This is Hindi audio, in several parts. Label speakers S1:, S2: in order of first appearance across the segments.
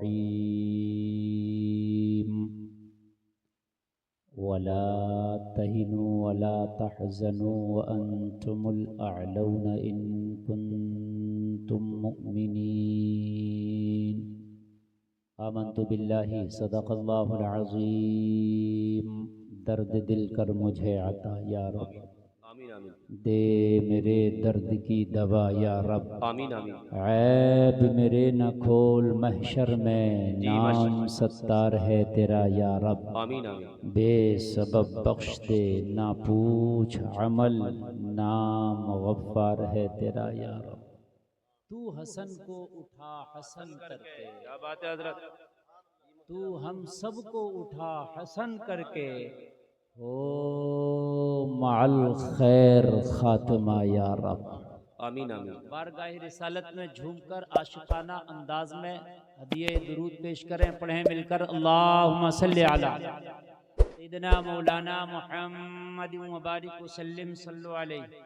S1: रहीम वला तहिनु वला तहज़नु व अंतुमुल अअलौना इन कुंतुम मुमिनीन। आमन्तु बिल्लाहि सदक़ल्लाहुल अज़ीम। दर्द दिल कर मुझे अता या रब,
S2: आमीन आमीन।
S1: दे मेरे दर्द की दवा या रब,
S2: आमीन आमीन।
S1: ऐब मेरे न खोल महशर में,
S2: जी,
S1: नाम
S2: माशाअल्लाह।
S1: सत्तार है तेरा या रब।
S2: आमीन आमीन।
S1: बेसबब बख्श दे ना पूछ अमल, नाम गफ्फार है तेरा या रब। तू हसन को उठा हसन करके,
S2: क्या बात है हजरत।
S1: तू हम सब को उठा हसन करके, हो मअल खैर खात्मा या रब।
S2: आमीन आमीन।
S1: बारगाह रिसालत में झूमकर आशिकाना अंदाज में हदिये दुरूद पेश करें, पढ़ें मिलकर अल्लाहुम्मा सल्ली अला सय्यिदना मौलाना मुहम्मद व बारिक व सल्लिम सल्लु अलैहि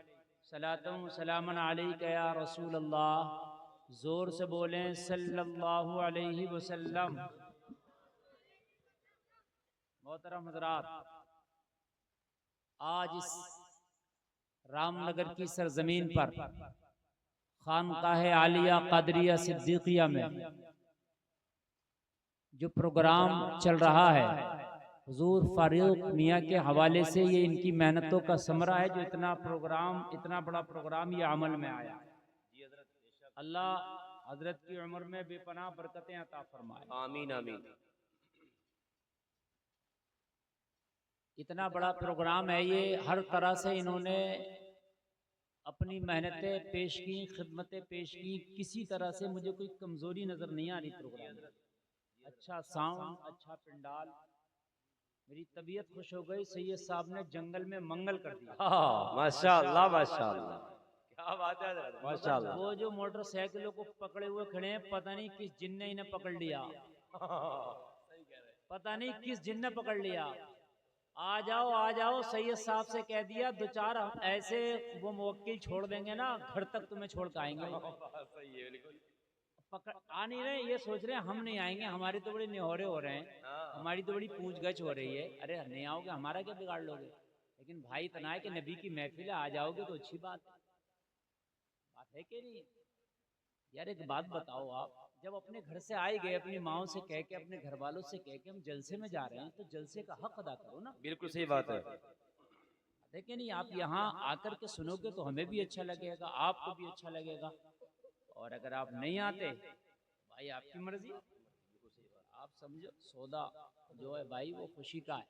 S1: सलातun व सलामन अलैका या रसूल अल्लाह। जोर से बोलें सल्लल्लाहु अलैहि वसल्लम। मोहतरम हज़रात, आज इस रामनगर की सरजमीन पर खानकाह आलिया कादरिया सिद्दीकिया में जो प्रोग्राम चल रहा है, हुजूर फारूक मियाँ के हवाले से ये इनकी मेहनतों का समरा है जो इतना बड़ा प्रोग्राम ये अमल में आया। अल्लाह हजरत की उम्र में बेपनाह बरकतें अता फरमाए।
S2: आमीन आमीन।
S1: इतना बड़ा प्रोग्राम है ये, हर तरह से इन्होंने अपनी मेहनतें पेश की, खिदमतें पेश की, किसी तरह से मुझे कोई कमजोरी नजर नहीं आ रही प्रोग्राम में। अच्छा साउंड, अच्छा पंडाल, मेरी तबीयत खुश हो गई। सैयद साहब ने जंगल में मंगल कर दिया।
S2: माशाअल्लाह माशाअल्लाह। क्या बात है हजरत, माशाअल्लाह।
S1: वो जो मोटरसाइकिलों को पकड़े हुए खड़े हैं, पता नहीं किस जिन ने इन्हें पकड़ लिया, पता नहीं किस जिन ने पकड़ लिया। आ जाओ, सैयद साहब से कह दिया, दो चार ऐसे वो मुवक्किल छोड़ देंगे ना, घर तक तुम्हें छोड़ के आएंगे। पकड़ आ नहीं रहे, ये सोच रहे हैं हम नहीं आएंगे, हमारे तो बड़े निहोरे हो रहे हैं, हमारी तो बड़ी पूछ गछ हो रही है। अरे नहीं आओगे हमारा क्या बिगाड़ लोगे? लेकिन भाई इतना है कि नबी की महफिल आ जाओगे तो अच्छी बात है कि नहीं? यार एक बात बताओ, आप जब अपने घर से आए गए, अपनी माओ से कह के, अपने घर वालों से कह के हम जलसे में जा रहे हैं, तो जलसे का हक अदा करो ना।
S2: बिल्कुल सही बात है।
S1: देखिए नहीं, आप यहाँ आकर के सुनोगे तो हमें भी अच्छा लगेगा, आपको भी अच्छा लगेगा। और अगर आप नहीं आते, भाई आपकी मर्जी, आप समझो सौदा जो है भाई वो खुशी का है।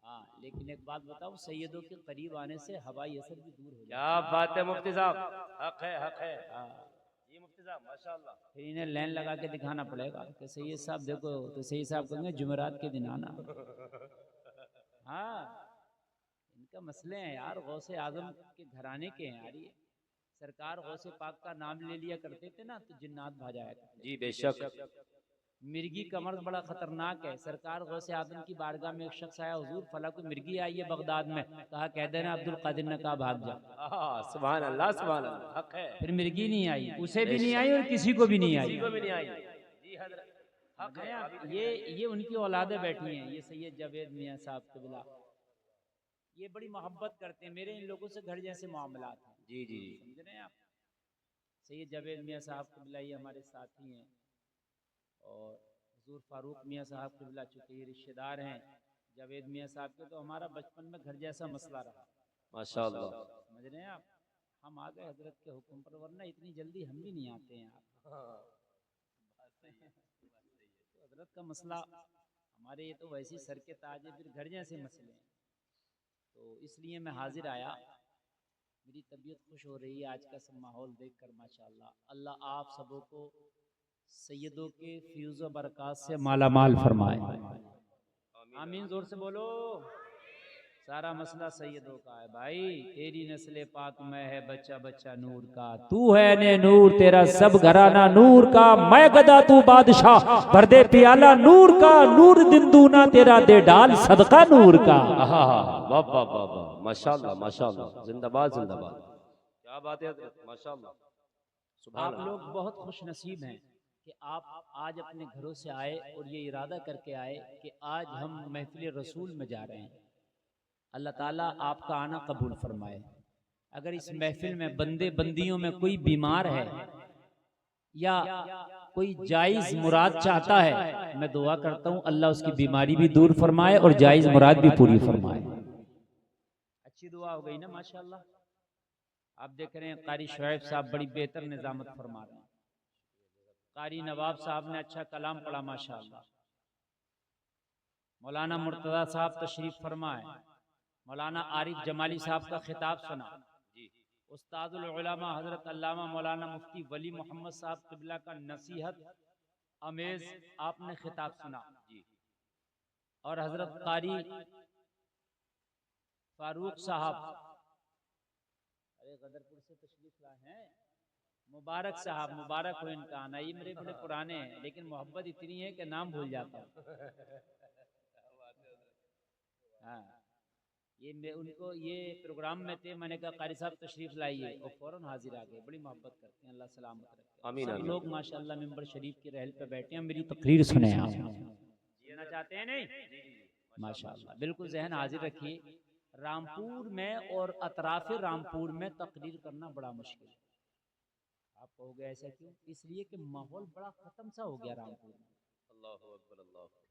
S1: हाँ, लेकिन एक बात बताओ, सैयदों के करीब आने से हवाई असर भी दूर हो जाए।
S2: क्या बात है मुफ्ती साहब, हक है हक है। जी मुफ्ती साहब माशाअल्लाह।
S1: फिर इन्हें लाइन लगा के दिखाना पड़ेगा कि सैयद साहब देखो, तो सैयद साहब कहेंगे जुमेरात के दिन आना। हाँ, इनका मसले हैं यार, गौसे आजम के घराने के हैं यार ये। सरकार गौसे पाक का नाम ले लिया करते थे ना, तो जिन्नात भाजाया करते।
S2: जी बेशक।
S1: मिर्गी का मर्ज बड़ा खतरनाक है। सरकार गौसे आदम की बारगाह में एक शख्स आया, हुजूर फला कोई मिर्गी आई है बगदाद में, कहा कह देना अब्दुल कादिर ने कहा भाग जा।
S2: सुभान अल्लाह सुभान अल्लाह, हक है।
S1: फिर मिर्गी नहीं आई, उसे भी नहीं आई और किसी को भी नहीं आई।
S2: किसी को भी नहीं आई। जी हजरत, हक है।
S1: ये उनकी औलादे बैठी हैं, ये सैयद जावेद मियाँ साहब कबिला, ये बड़ी मोहब्बत करते हैं, मेरे इन लोगों से घर जैसे मामलात हैं।
S2: जी जी
S1: समझ रहे हैं आप? सैयद जावेद मियाँ साहब कबिला ये हमारे साथी हैं, और हुजूर फारूक मियाँ साहब कबिला चूँकि ये रिश्तेदार हैं जावेद मियाँ साहब के, तो हमारा बचपन में घर जैसा मसला रहा।
S2: माशाअल्लाह।
S1: समझ रहे हैं आप? हम आ गए हजरत के हुक्म पर, वरना इतनी जल्दी हम भी नहीं आते हैं आप। तो हजरत का मसला हमारे, ये तो वैसे सर के ताज है, फिर घर जैसे मसले हैं। तो इसलिए मैं हाजिर आया, मेरी तबीयत खुश हो रही है आज का सब माहौल देखकर माशाअल्लाह। अल्लाह आप सबों को सैयदों के फ्यूज़ व बरक़ात से माला माल फरमाए। आमीन, जोर से बोलो। सारा मसला सैयदों का है भाई, तेरी नस्ल पाक में है बच्चा बच्चा नूर का, तू है ने नूर, तेरा सब घराना नूर का, मैं गदा तू बादशाह, भर दे पियाला नूर का, नूर दिन दूना तेरा दे डाल सदका नूर का।
S2: वाह वाह वाह वाह, माशाअल्लाह माशाअल्लाह, जिंदाबाद जिंदाबाद। क्या बात है हजरत, माशाअल्लाह।
S1: आप लोग बहुत खुश नसीब हैं कि आप आज अपने घरों से आए और ये इरादा करके आए कि आज हम महफिल रसूल में जा रहे हैं। अल्लाह ताला आपका आना कबूल फरमाए। अगर इस महफिल में बंदे बंदियों में कोई बीमार है या कोई जायज मुराद चाहता है, मैं दुआ करता हूँ अल्लाह उसकी बीमारी भी दूर फरमाए और जायज मुराद भी पूरी फरमाए। अच्छी दुआ हो गई ना माशाअल्लाह। आप देख रहे हैं कारी शुएब साहब बड़ी बेहतर निजामत फरमा रहे हैं। कारी नवाब साहब ने अच्छा कलाम पढ़ा माशाअल्लाह। मौलाना मुर्तजा साहब तशरीफ फरमा है। मौलाना आरिफ जमाली साहब का खिताब सुना। उस्तादुल उलमा हजरत अल्लामा मौलाना मुफ्ती वली मोहम्मद साहब क़िबला का नसीहत अमेज आपने खिताब सुना। और हजरत कारी फारूक साहब अरे गदरपुर से तशरीफ लाए हैं। मुबारक साहब, मुबारक हो इनका आना। ये मेरे बड़े पुराने हैं लेकिन मोहब्बत इतनी है कि नाम भूल जाता हूँ। हाँ, ये उनको ये प्रोग्राम में थे, मैंने कहा कारी साहब तशरीफ लाइए और फौरन हाजिर आ गए। बड़ी मोहब्बत करते हैं, अल्लाह सलामत रखे।
S2: आमीन,
S1: सब
S2: आमीन।
S1: लोग माशाअल्लाह मिंबर शरीफ की रहल पे बैठे हैं। मेरी तकरीर सुने आप जीना चाहते हैं नहीं माशाअल्लाह, बिल्कुल जहन हाजिर रखिए। रामपुर में और अतराफ रामपुर में तकरीर करना बड़ा मुश्किल है। आप कहोगे ऐसा क्यों? इसलिए कि माहौल बड़ा खत्म सा हो गया रामपुर में।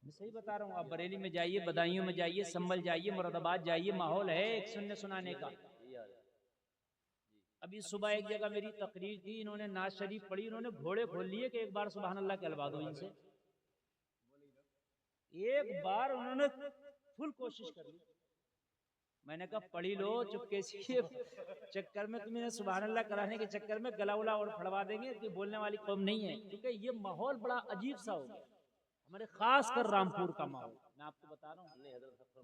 S1: मैं सही बता रहा हूँ। आप बरेली में जाइए, बदायूं में जाइए, संभल जाइए, मुरादाबाद जाइए, माहौल है एक सुनने सुनाने का। अभी सुबह एक जगह मेरी तकरीर थी, इन्होंने नाज शरीफ पढ़ी, इन्होंने घोड़े खोल लिए कि एक बार सुभान अल्लाह कहलवा दो इनसे। एक बार उन्होंने फुल कोशिश कर ली। मैंने कहा पढ़ी लो चुपके से, चक्कर में तुम्हें सुभान अल्लाह कराने के चक्कर में गला उला और फड़वा देंगे कि बोलने वाली कौम नहीं है। क्योंकि ये माहौल बड़ा अजीब सा हो गया हमारे, खास कर रामपुर का माहौल। मैं आपको बता रहा हूँ,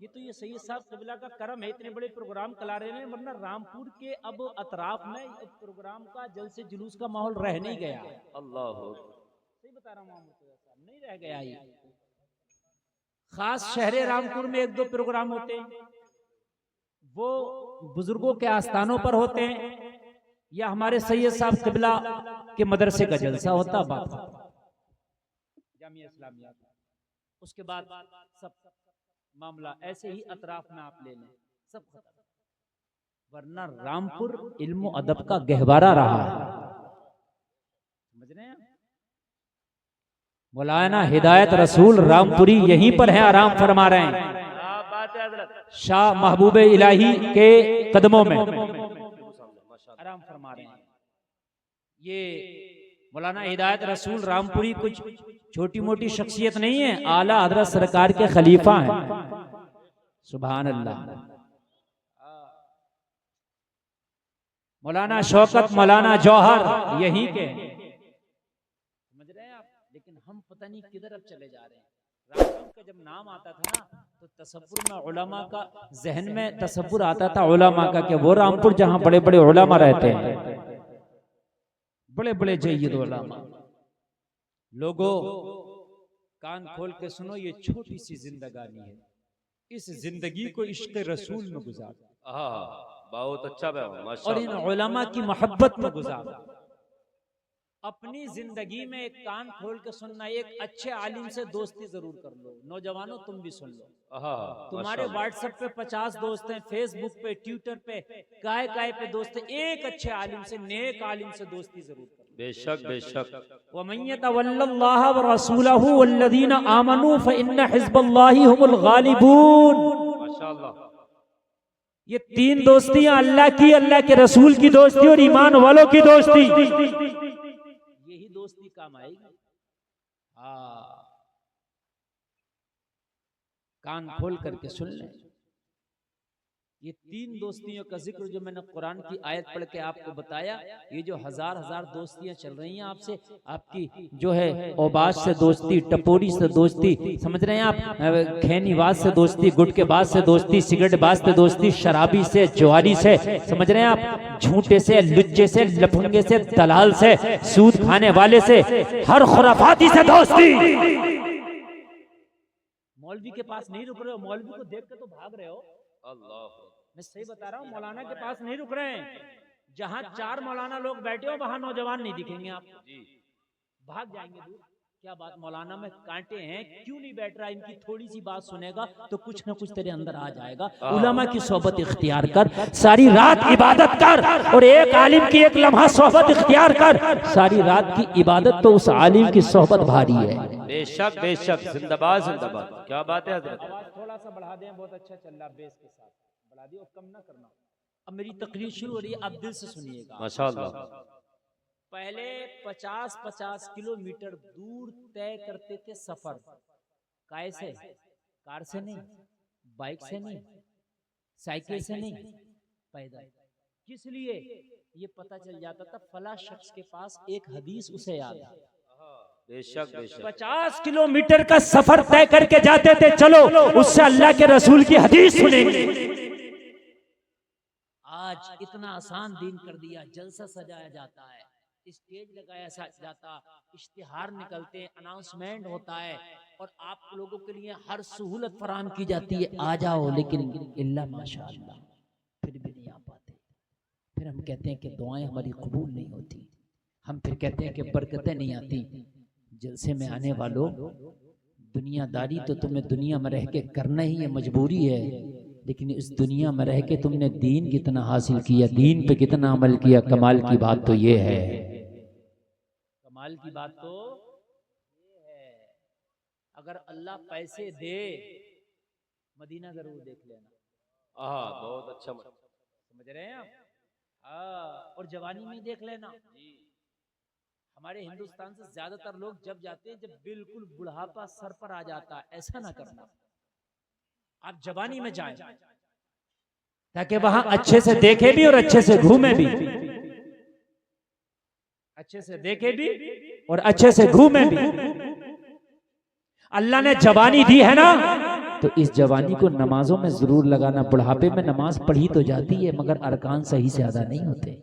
S1: ये तो ये सैयद साहब क़िबला का करम है, इतने बड़े प्रोग्राम करा रहे हैं। वरना रामपुर के अब अतराफ में प्रोग्राम का जलसे जुलूस का माहौल रह नहीं गया।
S2: अल्लाह
S1: सही बता रहा हूँ, नहीं रह गया। ये खास शहरे रामपुर में एक दो प्रोग्राम होते हैं, वो बुजुर्गों के आस्थानों पर होते हैं या हमारे सैयद साहब क़िबला के मदरसे का जलसा होता बात जामिया इस्लामिया। उसके बाद सब मामला ऐसे ही अतराफ में आप ले लें, सब खत्म। वरना रामपुर इल्म अदब का गहवारा रहा है, समझ रहे हैं? मौलाना हिदायत रसूल रामपुरी यहीं पर है, आराम फरमा रहे हैं शाह महबूब इलाही के कदमों में आराम फरमा रहे हैं। ये मौलाना हिदायत रसूल रामपुरी कुछ छोटी मोटी शख्सियत नहीं है, आला हजरत सरकार के खलीफा हैं। सुभान अल्लाह। मौलाना शौकत, मौलाना जौहर यहीं के, समझ रहे हैं आप? लेकिन हम पता नहीं किधर अब चले जा रहे हैं। रामपुर का जब नाम आता था ना तो तसव्वुर में उलमा का जहन में तसव्वुर आता था उलमा का, कि वो रामपुर जहां बड़े बड़े उलमा रहते हैं, बड़े बड़े जय्यद उलमा। लोगों कान खोल के सुनो, ये छोटी सी जिंदगानी है, इस जिंदगी को इश्क रसूल में गुजार,
S2: बहुत अच्छा
S1: और इन उलमा की मोहब्बत में गुजार। अपनी जिंदगी में एक कान खोल के सुनना, एक अच्छे आलिम से दोस्ती जरूर कर लो। नौजवानों तुम भी सुन लो। तुम्हारे व्हाट्सएप पे 50 दोस्त हैं, फेसबुक पे, ट्विटर पे, काय पे दोस्त हैं। एक अच्छे आलिम से, नेक आलिम से दोस्ती जरूर कर लो।
S2: बेशक बेशक।
S1: वमन यतवल्लल्लाह व रसूलहु वल्लज़ीना आमनू फ़इन्न हिज़्बल्लाहि हुमुल गालिबून।
S2: माशाअल्लाह।
S1: ये तीन दोस्तियां अल्लाह की, अल्लाह के रसूल की दोस्ती और ईमान वालों की दोस्ती, यही दोस्ती काम आएगी। कान खोल करके सुन लें। ये तीन दोस्तियों का जिक्र जो मैंने कुरान की आयत पढ़ के आपको बताया, ये जो हजार हजार दोस्तियां चल रही हैं आपसे, आपकी जो है औबाज से दोस्ती, टपोरी से दोस्ती, समझ रहे हैं आप, खैनीबाज से दोस्ती, गुटकेबाज से दोस्ती, सिगरेटबाज से दोस्ती, शराबी से, जुआरी से, समझ रहे हैं आप, झूठे से, लुच्चे से, लफंगे से, दलाल से, सूद खाने वाले से, हर खुराफाती से दोस्ती। मौलवी के पास नहीं रुक रहे हो, मौलवी को देख के तो भाग रहे हो।
S2: अल्लाह,
S1: मैं सही बता रहा हूँ, मौलाना के पास नहीं रुक रहे हैं। जहां 4 मौलाना लोग बैठे हो वहां नौजवान नहीं दिखेंगे आपको। भाग जाएंगे दूर। क्या बात मौलाना में कांटे हैं, क्यों नहीं बैठ रहा, इनकी थोड़ी सी बात सुनेगा तो कुछ ना कुछ तेरे अंदर आ जाएगा। उलमा की सोहबत इख्तियार कर, सारी रात इबादत कर, और एक आलिम की एक लम्हा सोहबत इख्तियार कर, सारी रात की इबादत तो उस आलिम की सोहबत भारी है।
S2: बेशक बेशक, जिंदाबाद जिंदाबाद। क्या बात है हजरत।
S1: आवाज थोड़ा सा बढ़ा दें, बहुत अच्छा चल रहा बेस के साथ, बढ़ा दिए और कम ना करना। अब मेरी तकरीर शुरू हो रही है, आप दिल से सुनिएगा।
S2: माशाअल्लाह।
S1: पहले 50-50 किलोमीटर दूर तय करते थे सफर, काय से, कार से नहीं, बाइक से नहीं, साइकिल से नहीं, पैदल। किस लिए? ये पता चल जाता था फला शख्स के पास एक हदीस उसे याद है।
S2: बेशक बेशक।
S1: 50 किलोमीटर का सफर तय करके जाते थे, चलो उससे अल्लाह के रसूल की हदीस सुनेंगे। आज इतना आसान दिन कर दिया, जलसा सजाया जाता है, स्टेज लगाया जाता, इश्तिहार निकलते हैं, अनाउंसमेंट होता है, और आप लोगों के लिए हर सहूलत फराहम की जाती है, आ जाओ, लेकिन इल्ला माशाअल्लाह फिर भी नहीं आ पाते। फिर हम कहते हैं कि दुआएं हमारी कबूल नहीं होती, हम फिर कहते हैं कि बरकतें नहीं आती। जलसे में आने वालों, दुनियादारी तो तुम्हें दुनिया में रह के करना ही है, मजबूरी है, लेकिन इस दुनिया में रह के तुमने दीन कितना हासिल किया, दीन पे कितना अमल किया, कमाल की बात तो ये है, कमाल की बात तो ये है। अगर अल्लाह पैसे दे, मदीना जरूर देख लेना।
S2: बहुत अच्छा,
S1: समझ रहे हैं आप? और जवानी में देख लेना। हमारे हिंदुस्तान से ज्यादातर लोग जब जाते हैं, जब बिल्कुल बुढ़ापा सर पर आ जाता है, ऐसा ना करना, आप जवानी में जाएं, ताकि वहां अच्छे से देखे भी और अच्छे से घूमे भी, अच्छे से देखे भी और अच्छे से घूमे भी। अल्लाह ने जवानी दी है ना, तो इस जवानी को नमाजों में जरूर लगाना। बुढ़ापे में नमाज पढ़ी तो जाती है, मगर अरकान सही से अदा नहीं होते,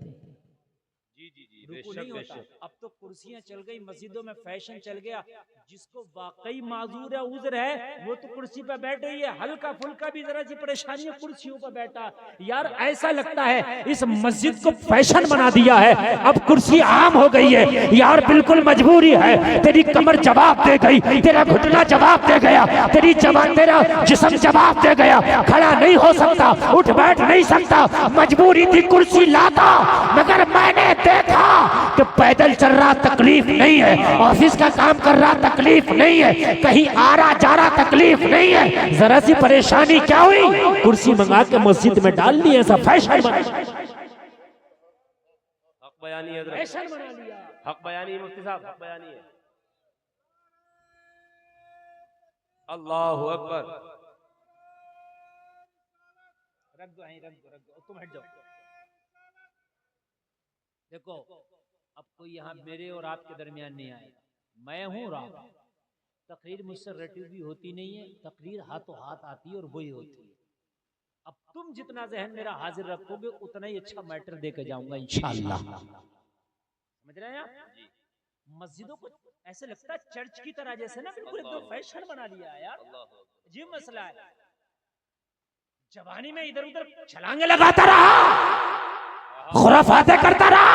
S1: नहीं होता। अब तो कुर्सियां चल गई, मस्जिदों में फैशन चल गया। जिसको वाकई माजूर है, उज़्र है, वो तो कुर्सी पर बैठे ही है, हल्का फुल्का भी जरा सी परेशानी है, कुर्सियों पर बैठा। यार ऐसा लगता है इस मस्जिद को फैशन बना दिया है, अब कुर्सी आम हो गई है। यार बिल्कुल मजबूरी है, तेरी कमर जवाब दे गई, तेरा घुटना जवाब दे गया, तेरा जिस्म जवाब दे गया, खड़ा नहीं हो सकता, उठ बैठ नहीं सकता, मजबूरी थी कुर्सी लाता। मगर मैंने देखा कि पैदल चल रहा तकलीफ नहीं है, ऑफिस का काम कर रहा तकलीफ नहीं है, कहीं आ रहा जा रहा तकलीफ नहीं है। जरा सी परेशानी क्या हुई, कुर्सी मंगा के मस्जिद में डाल दी, ऐसा फैशन बना,
S2: हक बयानी है,
S1: फैशन बना लिया।
S2: हक बयानी मुफ्ती साहब, हक बयानी है। अल्लाहु अकबर।
S1: रख दो, तुम हट जाओ। देखो अब कोई यहाँ मेरे और आपके दरमियान नहीं आए, मैं हूँ राम। तकरीर मुझसे रटी भी होती नहीं है, तकरीर हाथों हाथ आती है और वही होती है। अब तुम जितना जहन मेरा हाजिर रखोगे, उतना ही अच्छा मैटर दे के जाऊंगा इंशाअल्लाह। समझ रहे हैं आप? मस्जिदों को ऐसे लगता है चर्च की तरह, जैसे ना बिल्कुल एकदम फैशन बना लिया है यार। जी मसला है, जवानी में इधर उधर छलांगे लगाता रहा, खुराफाते करता रहा,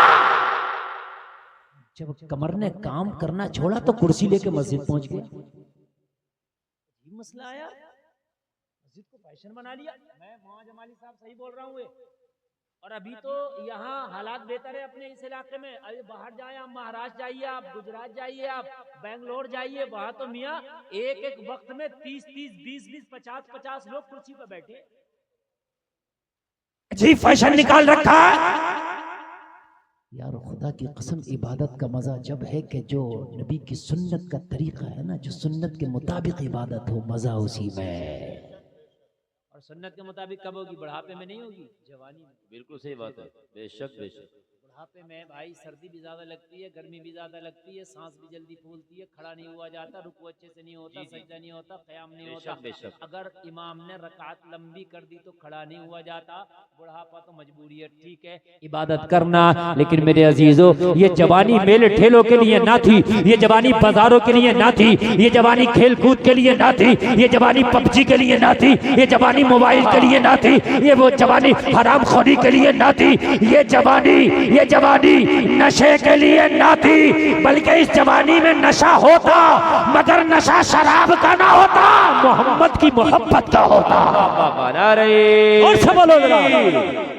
S1: जब कमर ने काम करना छोड़ा तो कुर्सी लेके मस्जिद पहुंच गया। ये मसला आया, मस्जिद को फैशन बना लिया। मैं मौज जमाली साहब सही बोल रहा हूँ। और अभी तो यहाँ हालात बेहतर है अपने इस इलाके में। अभी बाहर जाए आप, महाराष्ट्र जाइए आप, गुजरात जाइए आप, बेंगलोर जाइए, वहां तो मियाँ एक एक वक्त में 30-30, 20-20, 50-50 लोग कुर्सी पर बैठे। जी फैशन निकाल रखा है यार। खुदा की कसम, इबादत का मजा जब है कि जो नबी की सुन्नत का तरीका है ना, जो सुन्नत के मुताबिक इबादत हो, मजा उसी में। और सुन्नत के मुताबिक कब होगी? बुढ़ापे में नहीं होगी, जवानी में।
S2: बिल्कुल सही बात है, बेशक बेशक।
S1: बुढ़ापे में भाई सर्दी भी ज्यादा लगती है, गर्मी भी ज्यादा लगती है, सांस भी जल्दी फूलती है, खड़ा नहीं हुआ जाता, रुकू अच्छे से नहीं होता, सजदा नहीं होता, क़याम नहीं होता। अगर इमाम ने रकात लंबी कर दी तो खड़ा नहीं हुआ जाता। बुढ़ापा तो मजबूरी है, ठीक है इबादत करना, लेकिन मेरे अजीजों ये जवानी मेले ठेलों के लिए ना थी, ये जवानी बाजारों के लिए ना थी, ये जवानी खेल कूद के लिए ना थी, ये जवानी पबजी के लिए ना थी, ये जवानी मोबाइल के लिए ना थी, ये वो जवानी हराम खोरी के लिए ना थी। ये
S3: जवानी नशे के लिए ना थी, बल्कि इस जवानी में नशा होता, मगर नशा शराब का ना होता, मोहम्मद की मोहब्बत का होता।
S2: और सब बोलो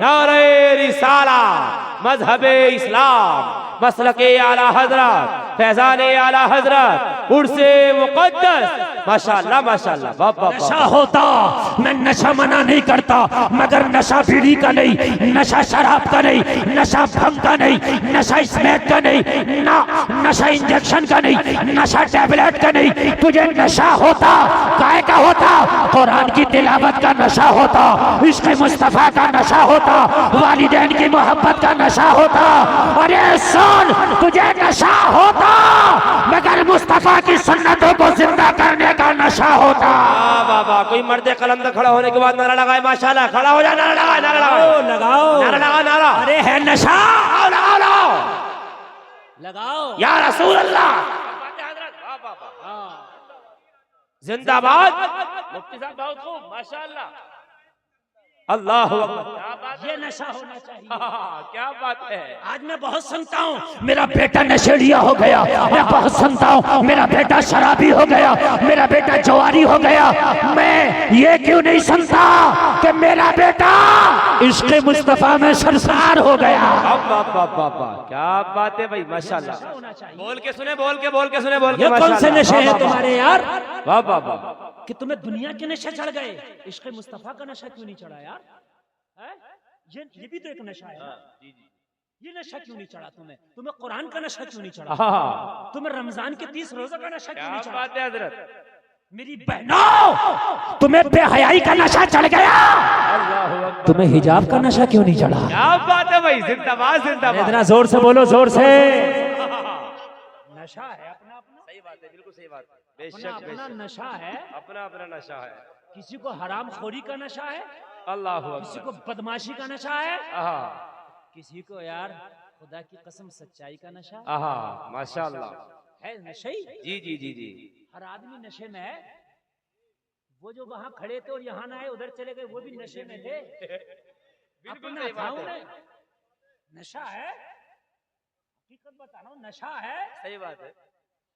S2: नारे रिसाला, मजहबे इस्लाम, मसलके आला हजरत, फैजाने आला हजरत, उर्से मुकद्दस, माशाअल्लाह माशाअल्लाह। बाबा
S3: नशा होता, मैं नशा मना नहीं करता, मगर नशा बीड़ी का नहीं, नशा शराब का नहीं, नशा भंग का नहीं, नशा स्मैक का नहीं, ना नशा इंजेक्शन का नहीं, नशा टैबलेट का नहीं। तुझे नशा होता, काय का होता? कुरान की तिलावत का नशा होता, इश्क मुस्तफा का नशा होता, वालिदैन की मोहब्बत का नशा होता। अरे सुन, तुझे नशा होता, मगर मुस्तफा की सुन्नतों को जिंदा करने का नशा होता।
S2: बाबा कोई मर्द कलम खड़ा होने के बाद नारा लगाए माशाल्लाह, खड़ा हो जा, नारा लगाओ, नारा लगाओ,
S3: लगाओ,
S2: नारा लगा, नारा।
S3: अरे है नशा,
S2: लगाओ लगाओ
S3: लगाओ
S2: या रसूल अल्लाह, जिंदाबाद। मुफ्ती साहब बहुत खूब माशाल्लाह, अल्लाह अकबर।
S3: ये नशा होना चाहिए।
S2: क्या बात है।
S3: आज मैं बहुत सुनता हूँ मेरा बेटा नशेड़िया हो गया, मैं बहुत सुनता हूँ मेरा बेटा शराबी हो गया, मेरा बेटा जवारी हो गया। मैं ये क्यों नहीं सुनता कि मेरा बेटा इश्क़ मुस्तफा में सरसार हो गया।
S2: क्या बात है भाई माशाल्लाह। बोल के सुने, बोल के सुने, बोल के।
S3: ये कौन से नशे हैं तुम्हारे यार?
S2: वाह वाह वाह,
S3: कि तुम्हें दुनिया के नशे चढ़ गए, इश्क़ मुस्तफा का नशा क्यों नहीं चढ़ा यार? है? ये भी तो एक नशा है। ये नशा क्यों नहीं चढ़ा तुम्हें? तुम्हें कुरान का नशा क्यों नहीं चढ़ा? तुम्हें रमजान के 30 रोजा का नशा क्यों नहीं चढ़ा?
S2: बात है हजरत।
S3: मेरी बहनों, तुम्हें बेहयाई का नशा चढ़ गया, तुम्हें हिजाब का नशा क्यों नहीं चढ़ा?
S2: क्या बात है भाई, जिंदाबाद जिंदाबाद।
S3: इतना जोर से बोलो, जोर से। नशा है अपना अपना,
S2: सही बात है, बिल्कुल सही बात है।
S3: अपना अपना नशा है,
S2: अपना अपना नशा है।
S3: किसी को हराम खोरी का नशा है,
S2: अल्लाह
S3: किसी को बदमाशी का नशा है, किसी को यार खुदा की कसम सच्चाई का नशा
S2: माशाल्लाह
S3: है। नशे
S2: जी जी जी जी,
S3: हर आदमी नशे में है। वो जो वहां खड़े थे और यहाँ ना आए, उधर चले गए, वो भी नशे में थे। अपना था उन्हें, नशा है, हकीकत बता रहा हूँ, नशा है।
S2: सही बात है,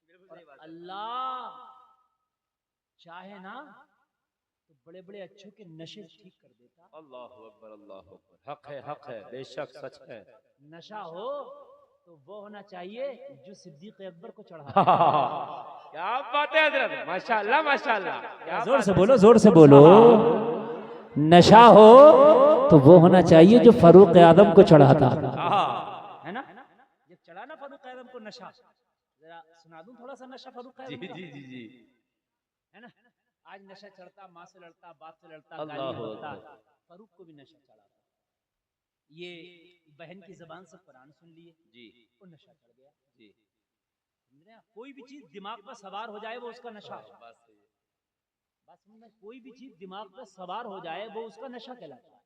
S2: बिल्कुल सही बात है।
S3: अल्लाह चाहे ना तो बड़े बड़े अच्छों के नशे ठीक कर देता।
S2: अल्लाह अकबर, अल्लाह अकबर। हक है, हक है, बेशक सच है।
S3: नशा हो तो वो होना चाहिए जो सिद्दीक अकबर को चढ़ा।
S2: क्या बात है हजरत, माशाल्लाह माशाल्लाह।
S3: जोर से बोलो, जोर से बोलो। नशा हो तो वो होना चाहिए जो फारूक आदम को चढ़ाता है ना। जब चढ़ा ना फारूक आदम को नशा, जरा सुना दूं थोड़ा सा नशा फारूक आदम
S2: जी जी जी जी,
S3: है ना। आज नशा चढ़ता, माँ से लड़ता, बाप से लड़ता, गालियां देता, फारूक को भी नशा चढ़ा। ये बहन की जबान से कुरान सुन लिए
S2: जी,
S3: वो नशा चढ़ गया जी। कोई भी चीज दिमाग पर सवार हो जाए वो उसका नशा है। बस कोई भी चीज दिमाग पर सवार हो जाए वो उसका नशा कहलाता है।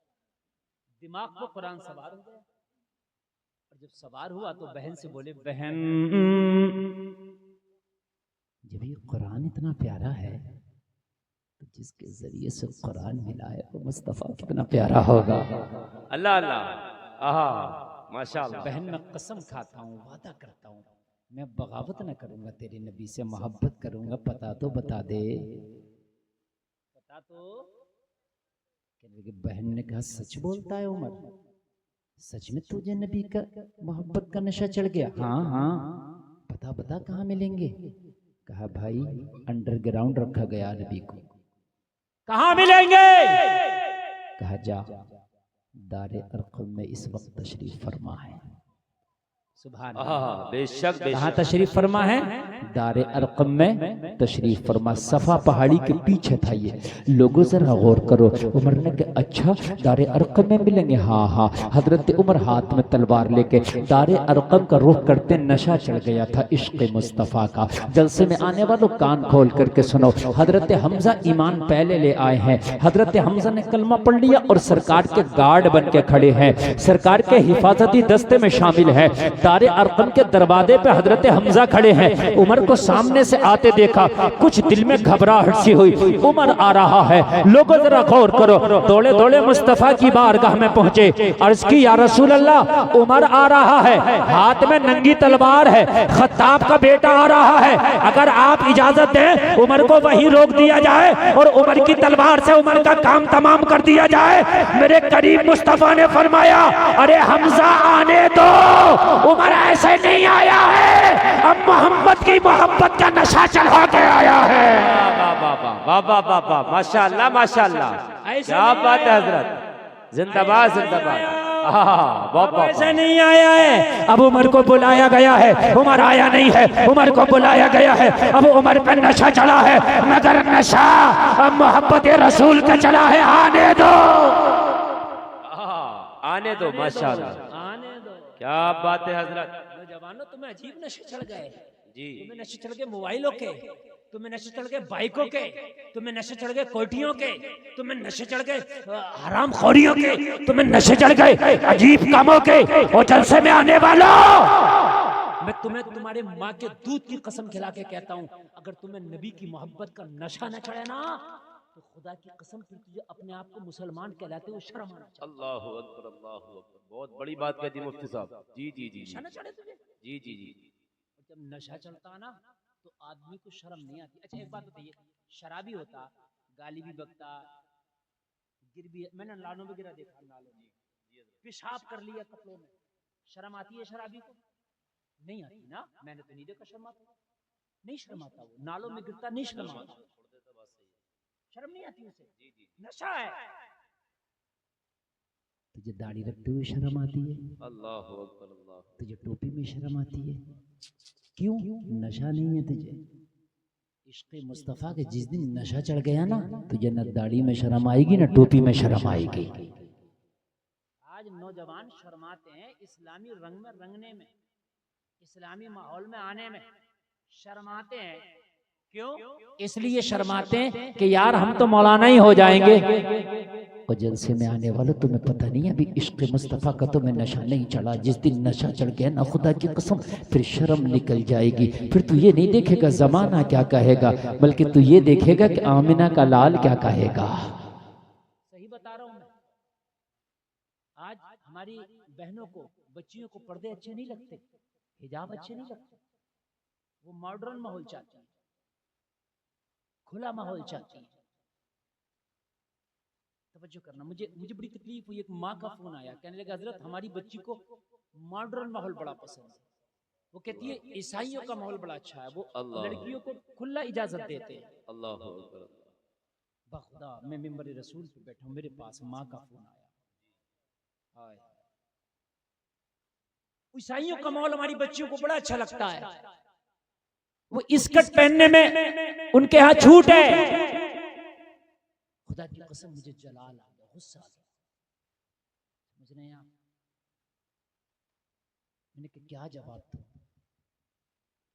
S3: दिमाग पर कुरान सवार हो गया, और जब सवार हुआ तो बहन से बोले, बहन जब ये कुरान इतना प्यारा है तो जिसके जरिए से कुरान मिला है वो मुस्तफा कितना प्यारा होगा।
S2: अल्लाह अल्लाह, माशाल्लाह।
S3: बहन मैं कसम खाता हूँ, वादा करता हूँ, मैं बगावत न करूंगा, तेरे नबी से मोहब्बत करूंगा। पता तो बता दे, पता तो। बहन ने कहा, सच बोलता है उमर, सच में तुझे नबी का मोहब्बत का नशा चढ़ गया? हाँ हाँ, बता बता कहाँ मिलेंगे? कहा भाई अंडरग्राउंड रखा गया नबी को। कहाँ मिलेंगे? कहा जा दारे अरक़म में इस वक्त तशरीफ फरमा है। सुभान अल्लाह,
S2: बेशक
S3: कहाँ तशरीफ फरमा है? दारे अरक़म में तशरीफ फरमा। सफा पहाड़ी के पीछे था ये। लोगों जरा गौर करो। उमर ने कहा अच्छा दारे अरक़म में मिलेंगे? हाँ हाँ। हजरत उमर हाथ में तलवार लेके दारे अरक़म का रुख करते, नशा चढ़ गया था इश्क़ मुस्तफ़ा का। जलसे में आने वालों कान खोल करके सुनो। हजरत हमजा ईमान पहले ले आए हैं। हजरत हमजा ने कलमा पढ़ लिया और सरकार के गार्ड बन के खड़े हैं, सरकार के हिफाजती दस्ते में शामिल है। दारे अरकम के दरवाजे पे हजरत हमजा खड़े हैं। उमर को सामने से आते देखा, कुछ दिल में घबराहट सी हुई। उमर आ रहा है, लोगों जरा गौर करो। दौड़े दौड़े मुस्तफा की बारगाह में पहुंचे, अर्ज की या रसूल अल्लाह, उमर आ रहा है, हाथ में नंगी तलवार है, खत्ताब का बेटा आ रहा है, अगर आप इजाजत दें उमर को वहीं रोक दिया जाए और उमर की तलवार से उमर का काम तमाम कर दिया जाए। मेरे करीब मुस्तफा ने फरमाया, अरे हमजा आने दो, उमर ऐसे नहीं आया है, अब मोहम्मद की मोहब्बत का नशा चढ़ा के आया है।
S2: वाह वाह वाह, माशाअल्लाह माशाअल्लाह, क्या बात है हजरत, जिंदाबाद जिंदाबाद।
S3: ऐसे नहीं आया है, अब उमर को बुलाया गया है, उमर आया नहीं है, उमर को बुलाया गया है, अब उमर पे नशा चढ़ा है, मगर नशा अब मोहब्बत रसूल का चला है। आने दो,
S2: आने दो, माशाअल्लाह,
S1: आने दो।
S2: क्या बात है हजरत।
S1: नौजवानों, तुम्हें अजीब नशे चढ़ गए
S2: जी,
S1: तुम्हें नशे चढ़ गए मोबाइलों के, तुम्हें नशे चढ़ गए बाइकों के, तुम्हें नशे चढ़ गए कोठियों के, तुम्हें नशे चढ़ गए हराम
S3: खोरियों के, तुम्हें नशे चढ़ गए अजीब कामों के। और जलसे में आने वालों,
S1: मैं तुम्हें तुम्हारे माँ के दूध की कसम खिला के कहता हूँ, अगर तुम्हें नबी की मोहब्बत का नशा न चढ़े ना, तो खुदा की कसम, फिर तुझे अपने आप को मुसलमान कहलाते हुए शर्म आना चाहिए।
S2: अल्लाहु अकबर, अल्लाहु अकबर, बहुत बड़ी बात कह दी मुफ्ती साहब। जी जी जी
S1: नशा न चढ़े तुझे।
S2: जी जी जी।
S1: जब नशा चलता ना तो आदमी को शर्म नहीं आती। अच्छा एक बात बताइए, शराबी होता, गाली भी बकता, गिर भी, मैंने नालों में गिरा देखा, नालों में पेशाब कर लिया कपड़ों में, शर्म आती है शराबी को? नहीं आती ना, मैंने तो नहीं देखा शर्म आता, नहीं शर्म आता, वो नालों में गिरता नहीं शर्म आता, शर्म नहीं आती उसे, नशा है। तुझे दाढ़ी रखते हुए शर्म आती है,
S2: अल्लाहु अकबर, अल्लाह,
S1: तुझे टोपी में शर्म आती है, क्यों? नशा नहीं है तुझे। इश्क़ मुस्तफ़ा के जिस दिन नशा चढ़ गया ना, तुझे न दाढ़ी में शर्म आएगी न टोपी में शर्म आएगी। आज नौजवान शर्माते हैं इस्लामी रंग में रंगने में, इस्लामी माहौल में आने में शर्माते हैं। क्यों? इसलिए शर्माते हैं कि यार हम तो मौलाना ही हो जाएंगे। और जलसे में आने वालों, तुम्हें पता नहीं है अभी इश्क़ मुस्तफ़ा का तुम्हें नशा नहीं चढ़ा। जिस दिन नशा चढ़ गया ना, खुदा की कसम, फिर शर्म निकल जाएगी। फिर तू ये नहीं देखेगा जमाना क्या कहेगा, बल्कि तू ये देखेगा कि आमिना का लाल क्या कहेगा। सही बता रहा हूं मैं। आज हमारी बहनों को, बच्चियों को पर्दे अच्छे नहीं लगते, हिजाब अच्छे नहीं लगते, वो मॉडर्न माहौल चाहती है, खुला माहौल चाहती है। तवज्जो करना, मुझे बड़ी तकलीफ हुई, एक माँ का फोन आया, कहने लगा हजरत हमारी बच्ची को मॉडर्न माहौल बड़ा पसंद है। वो कहती है ईसाइयों का माहौल बड़ा अच्छा है, वो लड़कियों को खुला इजाजत देते हैं।
S2: अल्लाहु अकबर।
S1: बखुदा मैं मिंबर रसूल पे बैठा हूँ, मेरे पास माँ का फोन आया, हाय ईसाइयों का माहौल हमारी बच्चियों को बड़ा अच्छा लगता है, वो स्कर्ट पहनने में उनके यहाँ छूट है। खुदा की कसम मुझे जलाल आ गया, गुस्सा आ गया, समझ रहे हैं आप? मैंने कहा क्या जवाब दूं,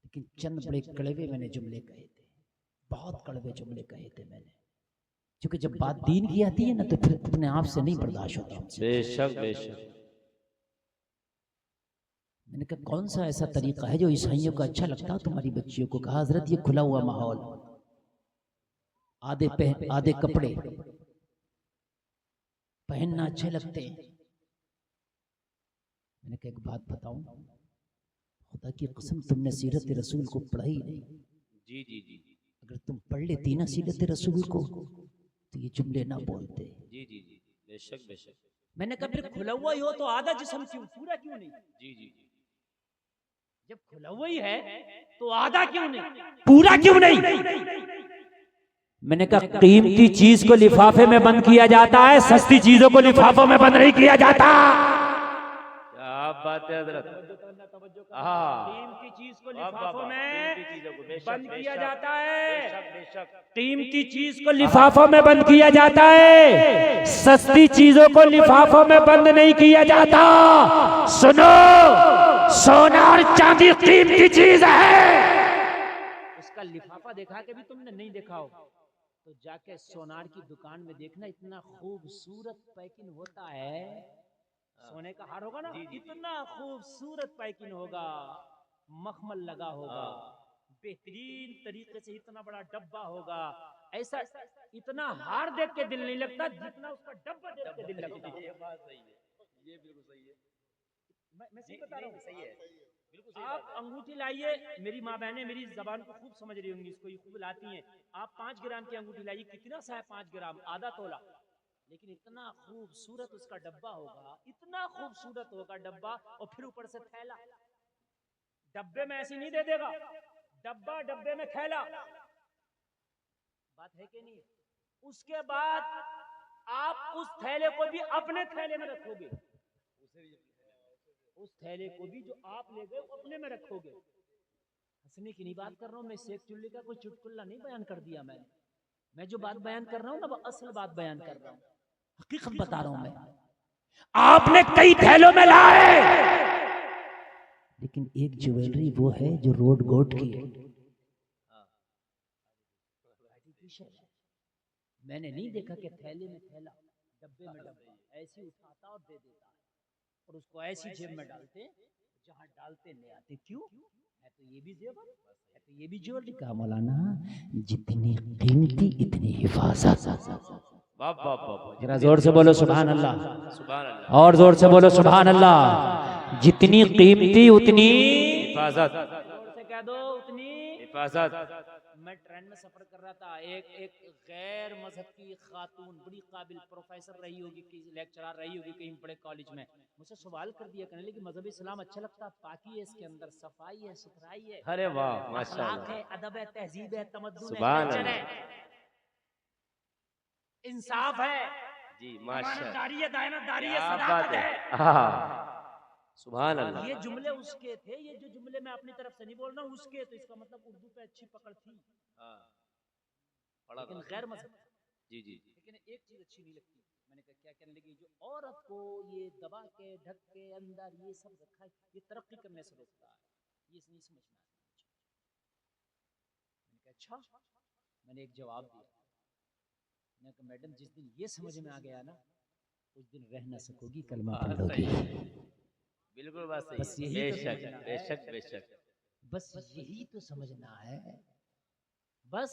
S1: लेकिन चंद बड़े कड़वे मैंने जुमले कहे थे, बहुत कड़वे जुमले कहे थे मैंने, क्योंकि जब बात दीन की आती है ना तो फिर अपने आप से नहीं बर्दाश्त होता।
S2: बेशक बेशक।
S1: मैंने कहा कौन सा ऐसा तरीका है जो ईसाइयों को अच्छा लगता है तुम्हारी बच्चियों को? कहा हजरत ये खुला हुआ माहौल, आधे कपड़े पहनना अच्छे लगते हैं। मैंने कहा एक बात बताऊं, खुदा की कसम तुमने सीरत रसूल को पढ़ा ही नहीं।
S2: जी जी जी।
S1: अगर तुम पढ़ लेती ना सीरत रसूल को तो ये जुमले ना बोलते।
S2: जी जी जी, बेशक बेशक।
S1: मैंने कहा फिर खुला हुआ ही हो तो आधा जिस्म क्यों, पूरा क्यों नहीं?
S2: जी जी।
S1: जब खुला हुआ ही है तो आधा क्यों नहीं, पूरा क्यों नहीं? मैंने कहा कीमती चीज को लिफाफे में बंद किया जाता है, सस्ती चीजों को लिफाफों में बंद नहीं किया जाता।
S2: क्या बात है हजरत।
S1: कीमती चीज को लिफाफों में बंद किया जाता है, कीमती चीज को लिफाफों में बंद किया जाता है, सस्ती चीजों को लिफाफों में बंद नहीं किया जाता। सुनो, सोना और चांदी कीमती चीज है, उसका लिफाफा देखा के भी तुमने नहीं देखा हो तो जाके सोनार की दुकान में देखना, इतना खूबसूरत पैकिंग होता है, सोने का हार होगा ना, इतना खूबसूरत पैकिंग होगा, मखमल लगा होगा, बेहतरीन तरीके से इतना बड़ा डब्बा होगा। ऐसा इतना हार देख के दिल नहीं लगता जितना उसका डब्बा देख के दिल लगता है।
S2: ये बात सही है, ये बिल्कुल सही है।
S1: मैं सही बता रहा हूँ,
S2: सही है, बिल्कुल सही
S1: आप
S2: बात है।
S1: अंगूठी लाइए, मेरी माँ बहनें मेरी जबान को खूब समझ रही होंगी, इसको ये खूब लाती हैं। आप 5 ग्राम की अंगूठी लाइए, कितना सा है 5 ग्राम, आधा तोला, लेकिन इतना खूबसूरत उसका डब्बा होगा, इतना खूबसूरत होगा डब्बा, और फिर ऊपर से थैला। डब्बे में ऐसी नहीं दे देगा, डब्बा डब्बे में थैला। बात है कि नहीं? उसके बाद आप उस थैले को भी अपने थैले में रखोगे, उस थैले को भी जो आप ले गए अपने में रखोगे। हंसने की नहीं बात कर रहा हूं मैं, शेख चुल्ली का कोई चुटकुला नहीं बयान कर दिया मैंने। मैं जो बात बयान कर रहा हूं ना, वो असल बात बयान कर रहा हूं, हकीकत बता रहा हूं मैं।
S3: आपने कई थैलों में लाए,
S1: लेकिन एक ज्वेलरी वो है जो रोड गोट की है। मैंने नहीं देखा कि थैले में थैला, डब्बे में डब्बा, ऐसे उठाता और दे देता है, और उसको ऐसी जेब में डालते जहां डालते नहीं आते। क्यों? है तो ये भी जेवर, है तो ये भी ज्वेलरी। कहा मौलाना, जितनी कीमती इतनी हिफाजत।
S2: वाह वाह वाह,
S3: जरा जोर से बोलो सुभान अल्लाह,
S2: सुभान अल्लाह।
S3: और जोर से बोलो सुभान अल्लाह। जितनी कीमती उतनी
S2: हिफाजत,
S1: जोर से कह दो उतनी
S2: हिफाजत।
S1: मैं ट्रेन में सफर कर रहा था, एक गैर मजहब की खातून, बड़ी काबिल प्रोफेसर रही होगी, लेक्चरर रही होगी कहीं बड़े कॉलेज में, मुझसे सवाल कर दिया, कहने लगी मजहब इस्लाम अच्छा लगता, पाकी है इसके अंदर, सफाई है, सुथराई है,
S2: अरे वाह,
S1: अखलाक
S2: माशाल्लाह,
S1: है, अदब है, तहजीब है, तमद्दुन है,
S2: सुभान
S1: कल्चर
S2: अल्लाह।
S1: है, इंसाफ है,
S2: जी माशाल्लाह,
S1: अमानतदारी है, दयानतदारी है,
S2: क्या
S1: सदाकत
S2: बात है।
S1: है।
S2: हाँ, सुभान अल्लाह।
S1: ये जुमले उसके थे, ये जो जुमले मैं अपनी तरफ से नहीं बोल रहा हूँ उसके, तो इसका मतलब उर्दू पे अच्छी पकड़ थी,
S2: हाँ,
S1: लेकिन गैर मजहब।
S2: जी जी,
S1: लेकिन एक चीज अच्छी नहीं लगती, मैंने कहा क्या कहने लगी, जो औरत को ये दबा के ढक के अंदर ये सब रखा है, ये तरक्की करने से रोकता है, ये नहीं समझना है। मैंने कहा अच्छा, मैंने एक जवाब दिया, मैंने कहा मैडम जिस दिन ये समझ में आ गया ना, उस दिन रह ना सकोगी, कलमा पढ़ लोगी।
S2: बिल्कुल बात सही
S1: बस
S2: है,
S1: यही तो
S2: बेशक
S1: समझना है।
S2: बेशक बेशक।
S1: बस यही तो समझना है, बस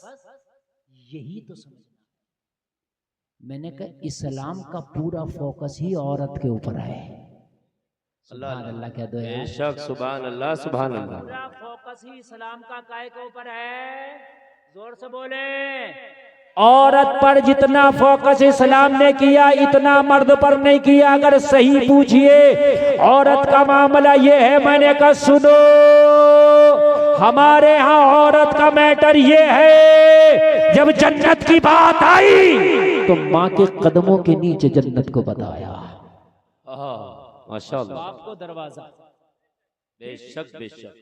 S1: यही तो समझना है। मैंने कहा इस्लाम का पूरा फोकस ही औरत के ऊपर है। सुभान अल्लाह कह दो यार।
S2: बेशक, सुभान अल्लाह, सुभान अल्लाह।
S1: पूरा फोकस ही इस्लाम का काय के ऊपर है, जोर से बोले।
S3: औरत पर जितना फोकस इस्लाम ने किया इतना मर्द पर नहीं किया। अगर सही पूछिए औरत का मामला ये है, मैंने कहा सुनो, हमारे यहाँ औरत का मैटर ये है, जब जन्नत की बात आई तो माँ के कदमों के नीचे जन्नत को बताया।
S2: माशाल्लाह,
S1: बाप को दरवाजा।
S2: बेशक बेशक।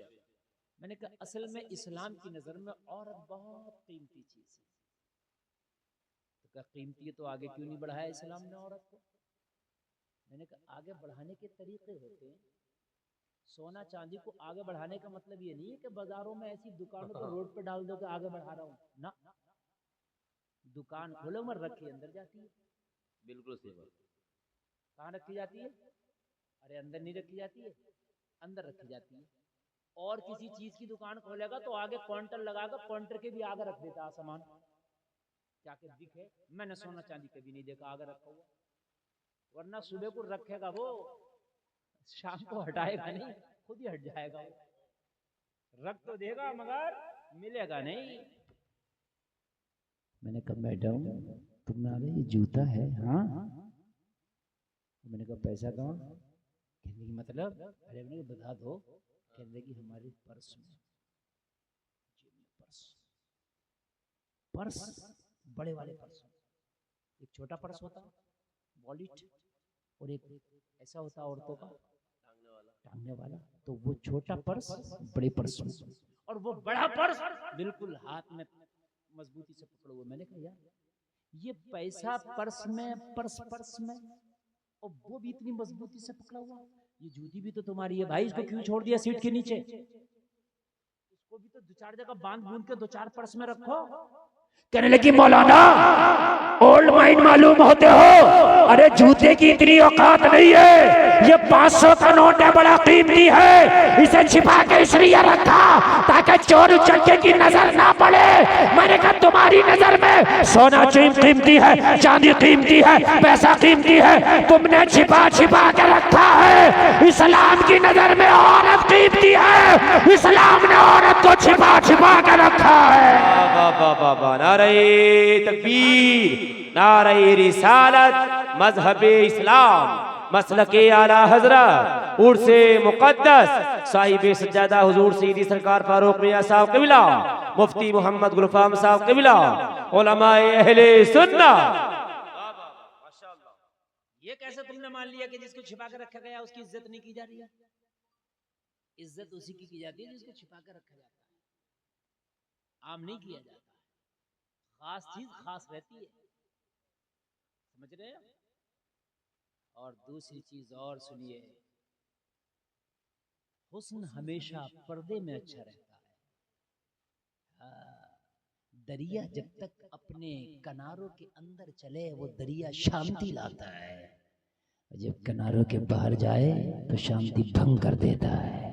S1: मैंने कहा असल में इस्लाम की नजर में औरत बहुत कीमती चीज है। तो क्या कीमती है तो आगे क्यों नहीं बढ़ाया इस्लाम ने औरत को? मैंने कहा आगे बढ़ाने के तरीके होते हैं। सोना चांदी को आगे बढ़ाने का मतलब ये नहीं है कि बाजारों में ऐसी दुकानों पर रोड पे डाल दो कि आगे बढ़ा रहा हूँ ना। दुकान खोलो मर रखी अंदर जाती है।
S2: बिल्कुल सही बात।
S1: कहाँ रखी जाती है? अरे अंदर नहीं रखी जाती है, अंदर रखी जाती है। और किसी चीज की दुकान खोलेगा तो आगे काउंटर लगाकर काउंटर के भी आगे रख देता सामान, क्या के दिखे। मैंने सोना चांदी कभी नहीं देखा आगे रखा हुआ, वरना सुबह को रखेगा वो, शाम को हटाएगा नहीं, खुद ही हट जाएगा वो। रख तो देगा मगर मिलेगा नहीं। मैंने कहा मैडम तुम्हारे ये जूता है? हाँ। मैंने कहा पैसा कहाँ? कहने की मतलब? अरे मैंने बता दो। कहने लगी हमारे पर्स में, पर्स पर्स बड़े वाले पर्स, एक छोटा पर्स होता वॉलेट, और एक ऐसा होता औरतों का टांगने वाला। तो वो छोटा पर्स बड़े पर्स में, और वो बड़ा पर्स बिल्कुल हाथ में मजबूती से पकड़ो हुए। मैंने कहा यार ये पैसा पर्स में, पर्स में, और वो भी इतनी मजबूती से पकड़ा हुआ। ये जूती भी तो तुम्हारी है भाई, इसको क्यों छोड़ दिया सीट के नीचे? इसको भी तो दो चार जगह बांध बूंद के दो चार पर्स में रखो।
S3: कहने लगी मौलाना ओल्ड माइन मालूम होते हो? अरे जूते की इतनी औकात नहीं है, ये 500 का नोट है, बड़ा कीमती है, इसे छिपा के इसलिए रखा ताकि चोर उचक्के की नजर ना पड़े। मैंने कहा तुम्हारी नजर में सोना कीमती है, चांदी कीमती है, पैसा कीमती है, तुमने छिपा छिपा के रखा है। इस्लाम की नजर में औरत कीमती है, इस्लाम ने औरत को छिपा छिपा के रखा है।
S2: नारे तकबीर, नारे रिसालत, मजहबे इस्लाम, मसलके आला हजरत, उर्से मुकद्दस, साहिबे सज्जादा हुजूर सईदी सरकार फारूक मियां साहब क़िबला, मुफ्ती मोहम्मद गुलफाम साहब क़िबला, उलमाए अहले सुन्नत।
S1: ये कैसे तुमने मान लिया कि जिसको छिपा कर रखा गया उसकी इज्जत नहीं की जा रही है? इज्जत उसी की जाती है जिसको छिपा कर रखा जाता है, आम नहीं किया जाता। खास चीज खास रहती है, समझ रहे हैं? और दूसरी चीज और सुनिए, हुस्न हमेशा पर्दे में अच्छा रहता है। दरिया जब तक अपने किनारों के अंदर चले वो दरिया शांति लाता है, जब किनारों के बाहर जाए तो शांति भंग कर देता है।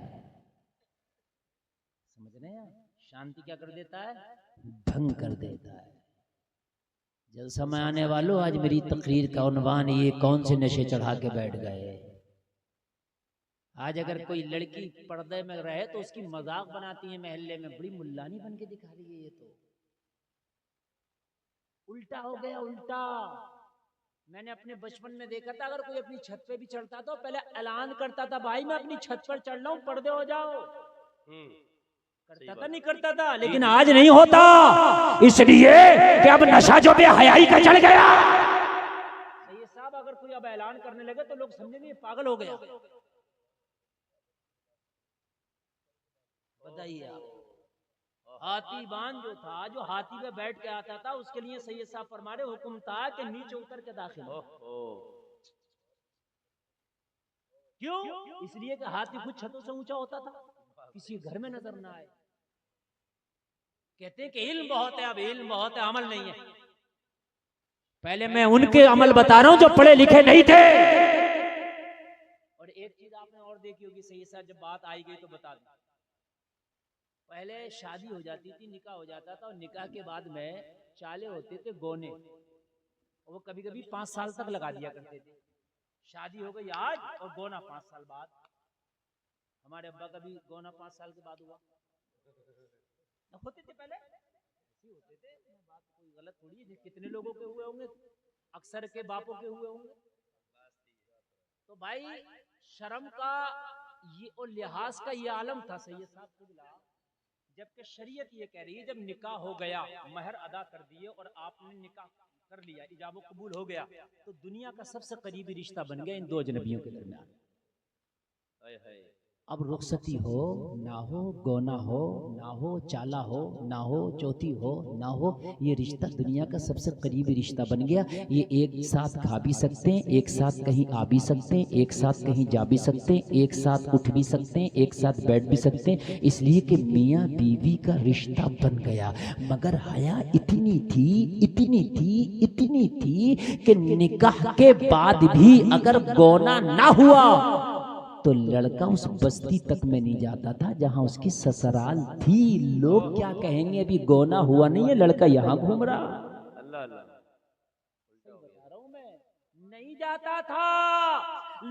S1: समझ रहे हैं? शांति क्या कर देता है? भंग कर देता है। जल समय आने वालों, आज मेरी तकरीर का उन्वान ये कौन से नशे चढ़ा के बैठ गए। आज अगर कोई लड़की पर्दे में रहे तो उसकी मजाक बनाती है महल्ले में, बड़ी मुल्लानी बन के दिखा रही है। ये तो उल्टा हो गया, उल्टा। मैंने अपने बचपन में देखा था, अगर कोई अपनी छत पे भी चढ़ता तो पहले ऐलान करता था, भाई मैं अपनी छत पर चढ़ रहा हूं, पर्दे हो जाओ। करता था, नहीं करता था? लेकिन आज नहीं होता,
S3: इसलिए कि अब नशा जो बेहयाई का चढ़ गया।
S1: ये साहब अगर कोई अब ऐलान करने लगे तो लोग समझेंगे पागल हो गया। बताइए आप, हाथीबान जो था, जो हाथी पे बैठ के आता था, उसके लिए सैयद साहब फरमारे हुक्म था कि नीचे उतर के दाखिल हो। क्यों? इसलिए कि हाथी कुछ छतों से ऊंचा होता था, किसी घर में नजर ना आए। कहते हैं कि इल्म बहुत है, अब इल्म बहुत है, अमल नहीं है।
S3: पहले मैं उनके अमल बता रहा हूं जो पढ़े लिखे नहीं थे।
S1: और एक चीज आपने और देखी होगी, सैयद साहब जब बात आई गई तो बता दूं, पहले शादी हो जाती थी, निकाह हो जाता था, और निकाह के बाद में चाले होते थे गोने, और वो कभी कभी 5 साल तक लगा दिया करते थे। शादी हो गई आज और गोना 5 साल बाद। हमारे अब्बा का भी गोना 5 साल के बाद हुआ। होते थे पहले, होते थे, बात कोई गलत थोड़ी है। कितने लोगों के हुए होंगे, अक्सर के बापों के हुए होंगे। तो भाई शर्म का ये और लिहाज का ये आलम था सैयद साहब क़िबला, जबकि शरीयत ये कह रही है जब निकाह हो गया, महर अदा कर दिए और आपने निकाह कर लिया, इजाब कबूल हो गया, तो दुनिया का सबसे करीबी रिश्ता बन गया इन दो अजनबियों के दरमियान। अब रुखसती हो ना हो, गोना हो ना हो, चाला हो ना हो, चौथी हो ना हो, ये रिश्ता दुनिया का सबसे करीबी रिश्ता बन गया। ये एक साथ खा भी सकते हैं, एक साथ कहीं आ भी सकते हैं, एक साथ कहीं जा भी सकते हैं, एक साथ उठ भी सकते हैं, एक साथ बैठ भी सकते हैं, इसलिए कि मियाँ बीवी का रिश्ता बन गया। मगर हया इतनी थी, इतनी थी, इतनी थी कि निकाह के बाद भी अगर गोना ना हुआ तो लड़का उस बस्ती तक में नहीं जाता था जहां उसकी ससुराल थी। लोग क्या कहेंगे, अभी गोना हुआ नहीं है, लड़का यहाँ घूम रहा। अल्लाह अल्लाह, बता रहा हूं मैं, नहीं जाता था।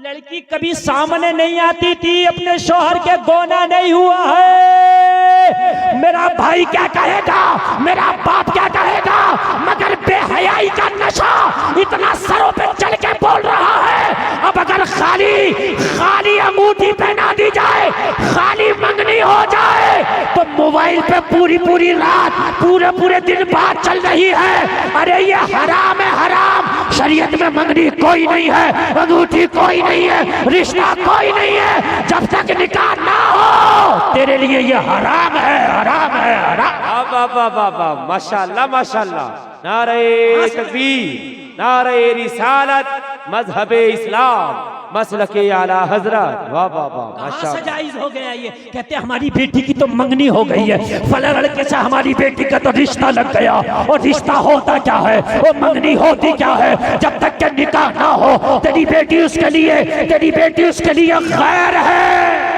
S1: लड़की कभी सामने नहीं आती थी अपने शौहर के गोना नहीं हुआ है।
S3: मेरा भाई क्या कहेगा, मेरा बाप क्या कहेगा, मगर बेहयाई का नशा इतना सरों पे चढ़ के बोल रहा है। अब अगर खाली अंगूठी पहना दी जाए, खाली मंगनी हो जाए, तो मोबाइल पे पूरी रात, पूरे दिन बात चल रही है, अरे ये हराम है, हराम। शरीयत में मंगनी कोई नहीं है, अंगूठी कोई नहीं है, रिश्ता कोई नहीं है। जब तक निकाह ना हो तेरे लिए ये हराम है, हराम है, हराम।
S2: वाह, माशाल्लाह माशाल्लाह, नारे तकबीर, नारे रिसालत, मजहबे इस्लाम, मसलके आला हजरत। वाह वाह वाह,
S3: कहाँ से
S2: माशाअल्लाह।
S3: जायज हो गया ये? कहते हमारी बेटी की तो मंगनी हो गई है, फला लड़के से हमारी बेटी का तो रिश्ता लग गया। और रिश्ता होता क्या है, वो मंगनी होती क्या है? जब तक के निकाह ना हो तेरी बेटी उसके लिए गैर है।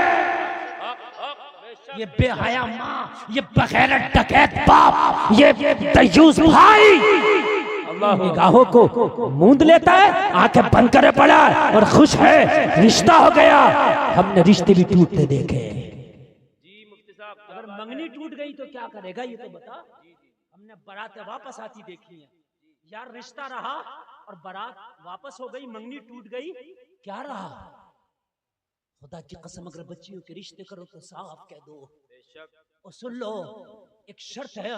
S3: ये बेहया माँ, ये बगैरत डकैत बाप, ये दयूस भाई निगाहों को मूंद लेता है, आंखें बंद करे पड़ा और खुश है, रिश्ता हो गया। हमने रिश्ते भी टूटते देखे।
S1: अगर मंगनी टूट गई तो क्या करेगा ये तो बता। हमने बारातें वापस आती देखी है यार, रिश्ता रहा और बारात वापस हो गई, मंगनी टूट गई, क्या रहा? खुदा की कसम अगर बच्चियों के रिश्ते करो तो साफ कह दो। और सुन लो, एक शर्त है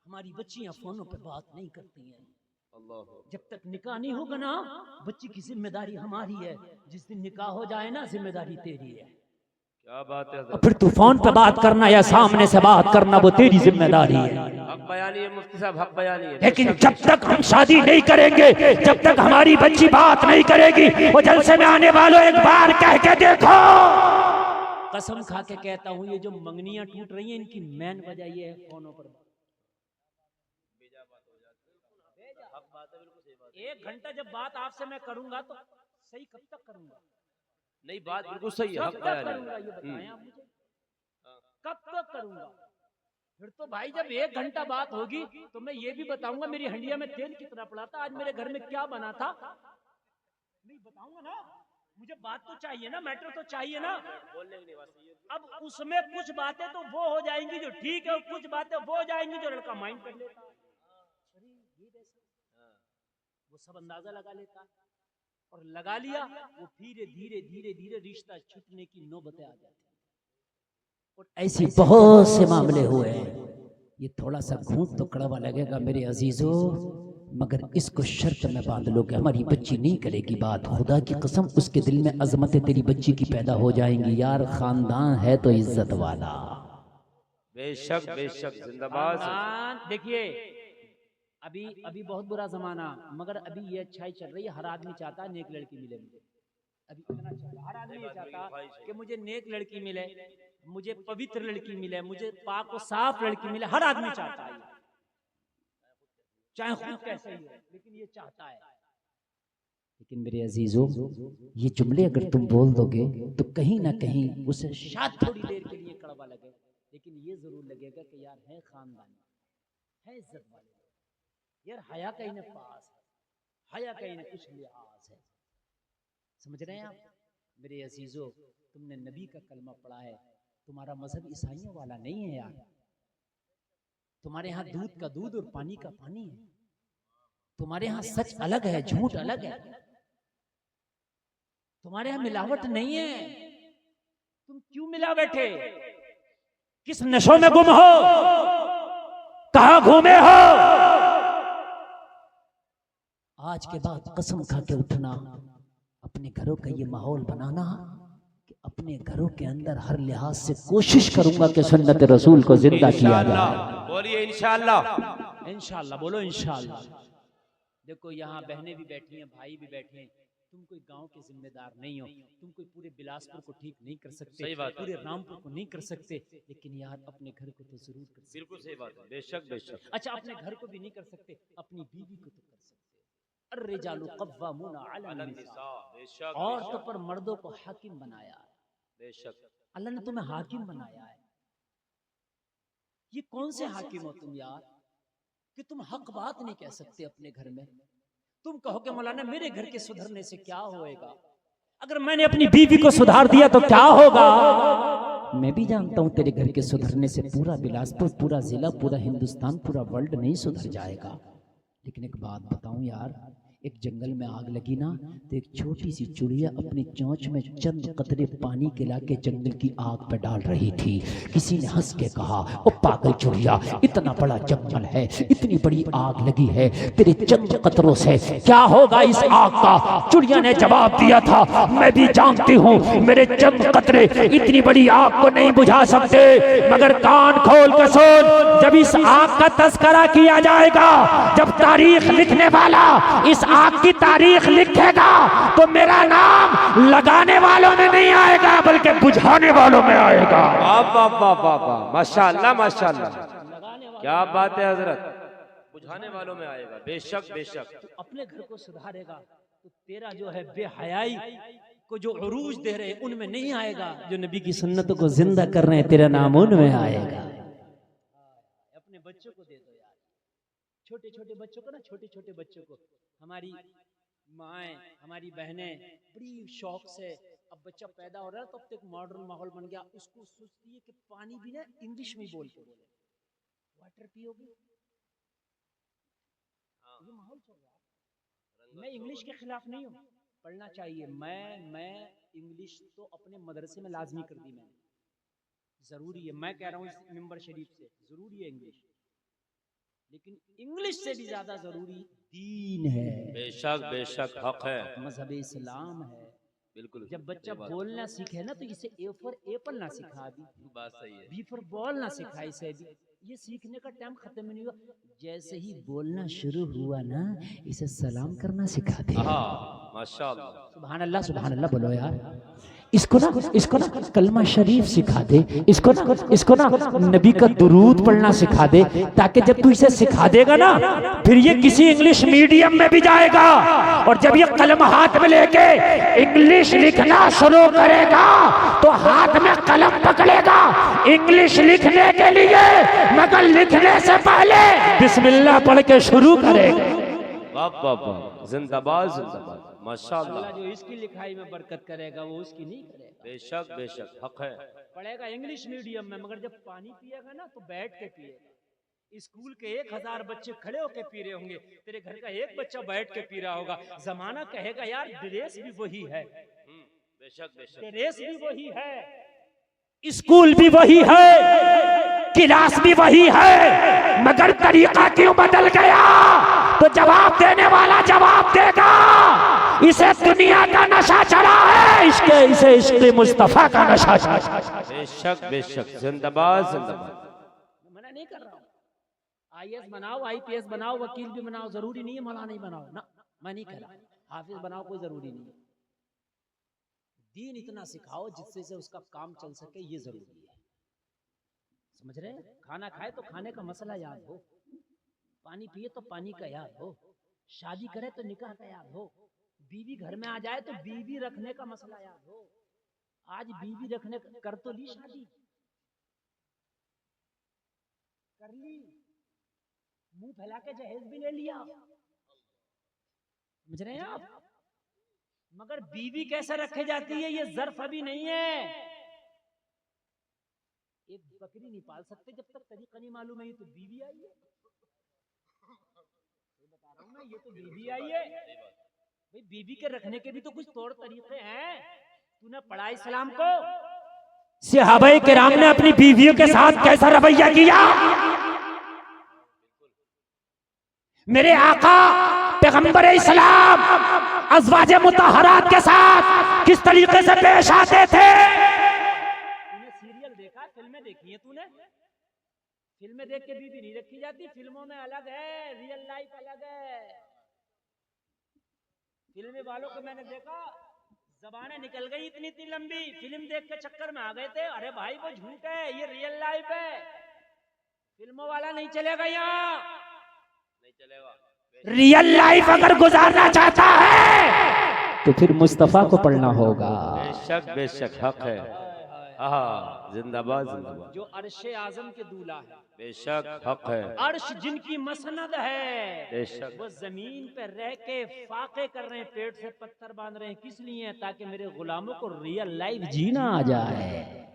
S1: हमारी बच्चियां फोनों पे बात नहीं करती हैं। जब तक निकाह नहीं होगा ना, बच्ची की जिम्मेदारी हमारी है। जिस दिन निकाह हो जाए ना, जिम्मेदारी तेरी है।
S2: क्या बात है।
S3: फिर तू फोन पे बात करना या सामने से बात करना, वो तेरी जिम्मेदारी है।
S2: हक बयानी है मुफ्ती साहब, हक बयानी है।
S3: लेकिन जब तक हम शादी नहीं करेंगे, जब तक हमारी बच्ची बात नहीं करेगी, वो जलसे में आने वालों एक बार कह के देखो।
S1: कसम खा के कहता हूँ, ये जो मंगनियां टूट रही हैं, इनकी मेन वजह ये है फोनों पर। 1 घंटा जब बात आपसे मैं करूंगा तो सही कब तक करूंगा?
S2: नहीं, बात बिल्कुल सही है, हक
S1: कब तक
S2: बयानी
S1: करूंगा ये बताएं आप मुझे, कब तक करूंगा? फिर तो भाई जब 1 घंटा बात होगी तो मैं ये भी बताऊंगा मेरी हंडिया में तेल कितना पड़ा था, आज मेरे घर में क्या बना था, नहीं बताऊंगा ना। मुझे बात तो चाहिए ना, मैटर तो चाहिए ना। अब उसमें कुछ बातें तो वो हो जाएंगी जो ठीक है, और कुछ बातें वो हो जाएंगी जो लड़का माइंड कर लेता है। अरे ये वैसे वो सब अंदाजा लगा लेता है, और लगा लिया वो धीरे धीरे धीरे धीरे रिश्ता छूटने की नौबतें आ जाती है। और
S3: ऐसे बहुत से मामले हुए हैं। ये थोड़ा सा घूंट तो कड़वा लगेगा मेरे अजीजों, मगर इसको शर्त में बांध लो कि हमारी बच्ची नहीं करेगी बात, खुदा की कसम उसके दिल में अजमतें तेरी बच्ची की पैदा हो जाएंगी। यार खानदान है तो इज्जत वाला।
S2: बेशक बेशक, जिंदाबाद।
S1: देखिए अभी बहुत बुरा जमाना, मगर अभी ये अच्छाई चल रही है। हर आदमी चाहता है नेक लड़की मिले मुझे, अभी इतना चल रहा है। हर आदमी ये चाहता कि मुझे नेक लड़की मिले, मुझे पवित्र लड़की मिले, मुझे पाक और साफ लड़की मिले। हर आदमी चाहता है, चाहे खुद कैसे ही हो, लेकिन ये चाहता है।
S3: लेकिन मेरे अजीजों, ये जुमले अगर तुम बोल दोगे तो कहीं ना कहीं उसे
S1: शायद थोड़ी देर के लिए कड़वा लगे, लेकिन ये जरूर लगेगा कि यार है खानदान, है इज्जत वाले, यार हया का इन्हें पास है, हया का इन्हें कुछ लिहाज है। समझ रहे हैं आप मेरे अजीजों? तुमने नबी का कलमा पढ़ा है, तुम्हारा मजहब ईसाइयों वाला नहीं है यार। तुम्हारे यहाँ दूध का दूध और पानी का पानी है। तुम्हारे यहाँ सच अलग है, झूठ अलग है। तुम्हारे यहाँ मिलावट नहीं है। तुम क्यों मिला बैठे?
S3: किस नशों में गुम हो, कहां घूमे हो? आज के बाद कसम खा के उठना, अपने घरों का ये माहौल बनाना कि अपने घरों के अंदर हर लिहाज से कोशिश करूंगा कि सुन्नत रसूल को जिंदा किया जाए।
S2: बोलिए इंशाअल्लाह।
S1: इंशाअल्लाह बोलो इंशाअल्लाह। देखो यहाँ बहनें भी बैठी हैं, भाई भी बैठे हैं। तुम कोई गांव के जिम्मेदार नहीं हो, तुम कोई पूरे बिलासपुर को ठीक नहीं कर सकते,
S2: सही बात,
S1: पूरे रामपुर को नहीं कर सकते, लेकिन यार अपने घर को तो जरूर कर सकते।
S2: बिल्कुल सही बात है, बेशक बेशक।
S1: अच्छा अपने घर को भी नहीं कर सकते, अपनी बीवी को तो कर सकते। अर्रिजालु क़व्वामूना अला निसा,
S2: बेशक।
S1: औरतों पर मर्दों को हाकिम बनाया है।
S2: बेशक
S1: अल्लाह ने तुम्हें हाकिम बनाया है। ये कौन से हाकिम हो तुम यार कि तुम हक बात नहीं कह सकते अपने घर में? तुम कहो कि मौलाना मेरे घर के सुधरने से क्या होएगा?
S3: अगर मैंने अपनी बीवी को सुधार दिया तो क्या होगा? मैं भी जानता हूं तेरे घर के सुधरने से पूरा बिलासपुर, पूरा जिला, पूरा हिंदुस्तान, पूरा वर्ल्ड नहीं सुधर जाएगा। लेकिन एक बात बताऊं यार, एक जंगल में आग लगी ना, तो एक छोटी सी चिड़िया अपनी चोंच में चंद कतरे पानी के लाके जंगल की आग पे डाल रही थी। किसी ने हंस के कहा, ओ पागल चिड़िया, इतना बड़ा जंगल है, इतनी बड़ी आग लगी है, तेरे चंद कतरों से क्या होगा इस आग का? चिड़िया ने जवाब दिया था, मैं भी जानती हूँ मेरे चंद कतरे इतनी बड़ी आग को नहीं बुझा सकते, मगर कान खोल कर सुन, जब इस आग का तस्करा किया जाएगा, जब तारीख लिखने वाला इस आग की तारीख लिखेगा तो मेरा नाम लगाने वालों में नहीं आएगा बल्कि बुझाने वालों में आएगा।
S2: वाह वाह वाह वाह वाह, माशाअल्लाह माशाअल्लाह, क्या बात है हजरत, बुझाने वालों में आएगा। बेशक बेशक।
S1: तो अपने घर को सुधारेगा तो तेरा जो है बेहयाई को जो उरूज दे रहे हैं उनमें नहीं आएगा, जो नबी की सुन्नतों को जिंदा कर रहे हैं तेरा नाम उनमें आएगा। अपने बच्चों को दे दो यार, छोटे छोटे बच्चों को ना, छोटे छोटे बच्चों को, हमारी माएँ हमारी बहनें बड़ी शौक से, अब बच्चा पैदा हो रहा है तो अब तक मॉडर्न माहौल बन गया, उसको सोचती है कि पानी भी ना इंग्लिश में बोल के बोले, वाटर पियोगे, ये माहौल चल रहा है। मैं इंग्लिश के खिलाफ नहीं हूँ, पढ़ना चाहिए। मैं इंग्लिश तो अपने मदरसे में लाजमी कर दी मैंने, जरूरी है। मैं कह रहा हूँ इस मिंबर शरीफ से, जरूरी है इंग्लिश, लेकिन इंग्लिश से भी ज्यादा जरूरी दीन है।
S2: बेशक बेशक, हक है,
S1: मजहब इस्लाम है।
S2: बिल्कुल।
S1: जब बच्चा बोलना सीखे ना तो इसे ए फॉर एप्पल ना सिखा, अभी
S2: बात सही है।
S1: बी फॉर बॉल ना सिखा इसे, अभी ये सीखने का टाइम खत्म नहीं हुआ। जैसे ही बोलना शुरू हुआ ना इसे सलाम करना सिखा दे।
S2: माशाअल्लाह,
S1: सुभान अल्लाह बोलो यार। इसको ना कलमा शरीफ सिखा दे, इसको ना नबी का दुरूद पढ़ना सिखा दे, ताकि जब तू इसे सिखा देगा ना फिर ये किसी इंग्लिश मीडियम में भी जाएगा और जब ये कलम हाथ में लेके इंग्लिश लिखना शुरू करेगा तो हाथ में कलम पकड़ेगा इंग्लिश लिखने के लिए, मगर लिखने से पहले बिस्मिल्लाह पढ़ के शुरू करेगा।
S2: वाह वाह वाह, जिंदाबाद जिंदाबाद, माशाअल्लाह।
S1: जो इसकी लिखाई में बरकत करेगा वो उसकी नहीं करेगा।
S2: बेशक बेशक, हक है।
S1: पढ़ेगा इंग्लिश मीडियम में, मगर जब पानी पिएगा ना तो बैठ के पिएगा। स्कूल के 1000 बच्चे खड़े होके पी रहे होंगे, तेरे घर का एक बच्चा बैठ के पी रहा होगा। जमाना कहेगा यार ड्रेस भी वही है,
S2: बेशक बेशक,
S1: ड्रेस भी वही है, स्कूल भी वही है, क्लास भी वही है, मगर तरीका क्यों बदल गया? तो जवाब देने वाला जवाब देगा, इसे दुनिया का नशा चढ़ा है, इसे इश्क़ मुस्तफा का नशा चढ़ा।
S2: बेशक बेशक, जिंदाबाद जिंदाबाद।
S1: मना नहीं कर रहा हूँ, IAS बनाओ, IPS बनाओ, वकील भी बनाओ, जरूरी नहीं है मौलाना ही बनाओ ना, मैं नहीं कह रहा। हाफिज बनाओ, कोई जरूरी नहीं है। दीन इतना सिखाओ जिससे से उसका काम चल सके, ये जरूरी है। समझ रहे? खाना खाए तो खाने का मसला याद हो, पानी पिए तो पानी का याद हो, शादी करे तो निकाह का याद हो, बीवी घर में आ जाए तो बीवी रखने का मसला याद हो। आज बीवी रखने कर तो ली, शादी कर ली, मुंह फैला के जहेज भी ले लिया, समझ रहे हैं आप? मगर बीवी कैसे रखे जाती है ये ज़र्फ अभी नहीं है। एक बकरी नहीं पाल सकते जब तक तरीका नहीं मालूम है। ये तो बीवी आई है, बता रहा हूं ना, ये तो बीवी आई है भाई। बीवी के रखने के भी तो कुछ तौर तरीके हैं। तूने पढ़ा इस्लाम को?
S3: सहाबाए किराम ने अपनी बीवियों के साथ कैसा रवैया किया? मेरे आका पैगंबर इस्लाम अज़वाजे मुतहरात के साथ किस तरीके से पेश आते थे?
S1: तूने सीरियल देखा, फिल्में देखी है तूने? फिल्में देख के बीवी नहीं रखी जाती, फिल्मों में अलग है, रियल लाइफ अलग है। फिल्म वालों को मैंने देखा, जबानें निकल गई इतनी इतनी लंबी, फिल्म देख के चक्कर में आ गए थे। अरे भाई वो झूठ है, ये रियल लाइफ है, फिल्मों वाला नहीं चलेगा यहाँ, नहीं चलेगा।
S3: रियल लाइफ अगर गुजारना चाहता है तो फिर मुस्तफा को पढ़ना होगा।
S2: बेशक बेशक, हक है। जिंदाबाद जिंदाबाद।
S1: जो अर्शे आजम के दूल्हा है,
S2: बेशक हक है।
S1: अर्श जिनकी मसनद है,
S2: बेशक।
S1: वो जमीन पे रह के फाके कर रहे हैं, पेट से पत्थर बांध रहे हैं। किस लिए? ताकि मेरे गुलामों को रियल लाइफ जीना आ जाए।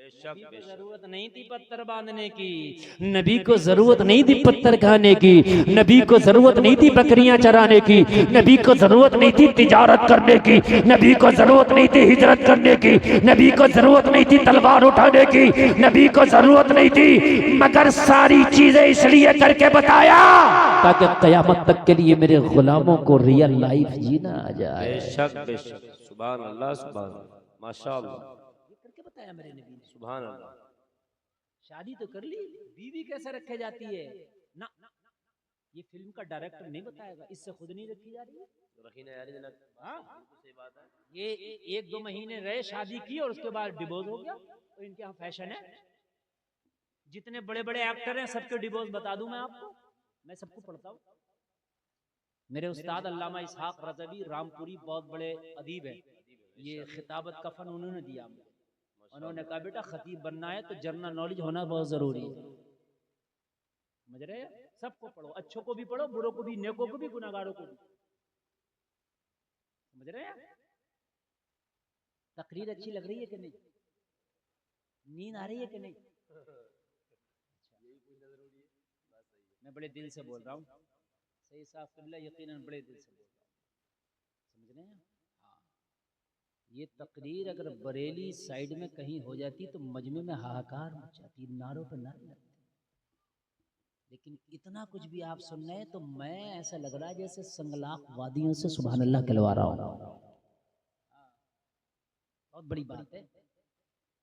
S1: जरूरत नहीं थी पत्थर बांधने की, नबी को जरूरत नहीं थी पत्थर खाने की, नबी को जरूरत नहीं थी बकरियां चराने की, नबी को जरूरत नहीं थी तिजारत करने की, नबी को जरूरत नहीं थी हिजरत करने की, नबी को जरूरत नहीं थी तलवार उठाने की, नबी को जरूरत नहीं थी, मगर सारी चीजें इसलिए करके बताया ताकि कयामत तक के लिए मेरे गुलामों को रियल लाइफ जीना आ जाए।
S2: बेशक बेशक, सुभान अल्लाह, सुभान अल्लाह, माशाअल्लाह।
S1: बताया मेरे नबी ने,
S2: सुभान अल्लाह।
S1: शादी तो कर ली, बीवी कैसे रखे जाती है ना? ये फिल्म का डायरेक्टर नहीं बताएगा, इससे खुद नहीं रखी जा रही है।
S2: रखी ना यार जनाब,
S1: हाँ,
S2: सही बात है।
S1: ये 1-2 महीने रहे, शादी की और उसके बाद डिवोर्स हो गया। तो इनके यहाँ फैशन है, जितने बड़े बड़े एक्टर हैं सबके डिवोर्स बता दूं मैं आपको, मैं सबको पढ़ता हूँ। मेरे उस्ताद अल्लामा इसहाक रज़वी रामपुरी बहुत बड़े अदीब हैं, ये खिताबत का फन उन्होंने दिया मुझे। उन्होंने कहा बेटा खतीब बनना है तो जनरल नॉलेज होना बहुत जरूरी है। समझ रहे हैं? सबको पढ़ो, अच्छों को भी पढ़ो, बुरों को भी, नेकों को भी, गुनाहगारों को भी। समझ रहे हैं? तकरीर अच्छी लग रही है कि नहीं? नींद आ रही है कि नहीं? मैं बड़े दिल से बोल रहा हूँ, सही साफ कबिला, यकीनन बड़े दिल से बोल रहा हूँ। समझ रहे हैं? हाँ, ये तकरीर अगर बरेली साइड में कहीं हो जाती तो मजमे में हाहाकार मच जाती, नारों पर नारे लगते। लेकिन इतना कुछ भी आप सुन रहे हैं तो मैं ऐसा लग रहा है जैसे संगलाख वादियों से सुभान अल्लाह कहलवा रहा हूँ। बहुत बड़ी बात है।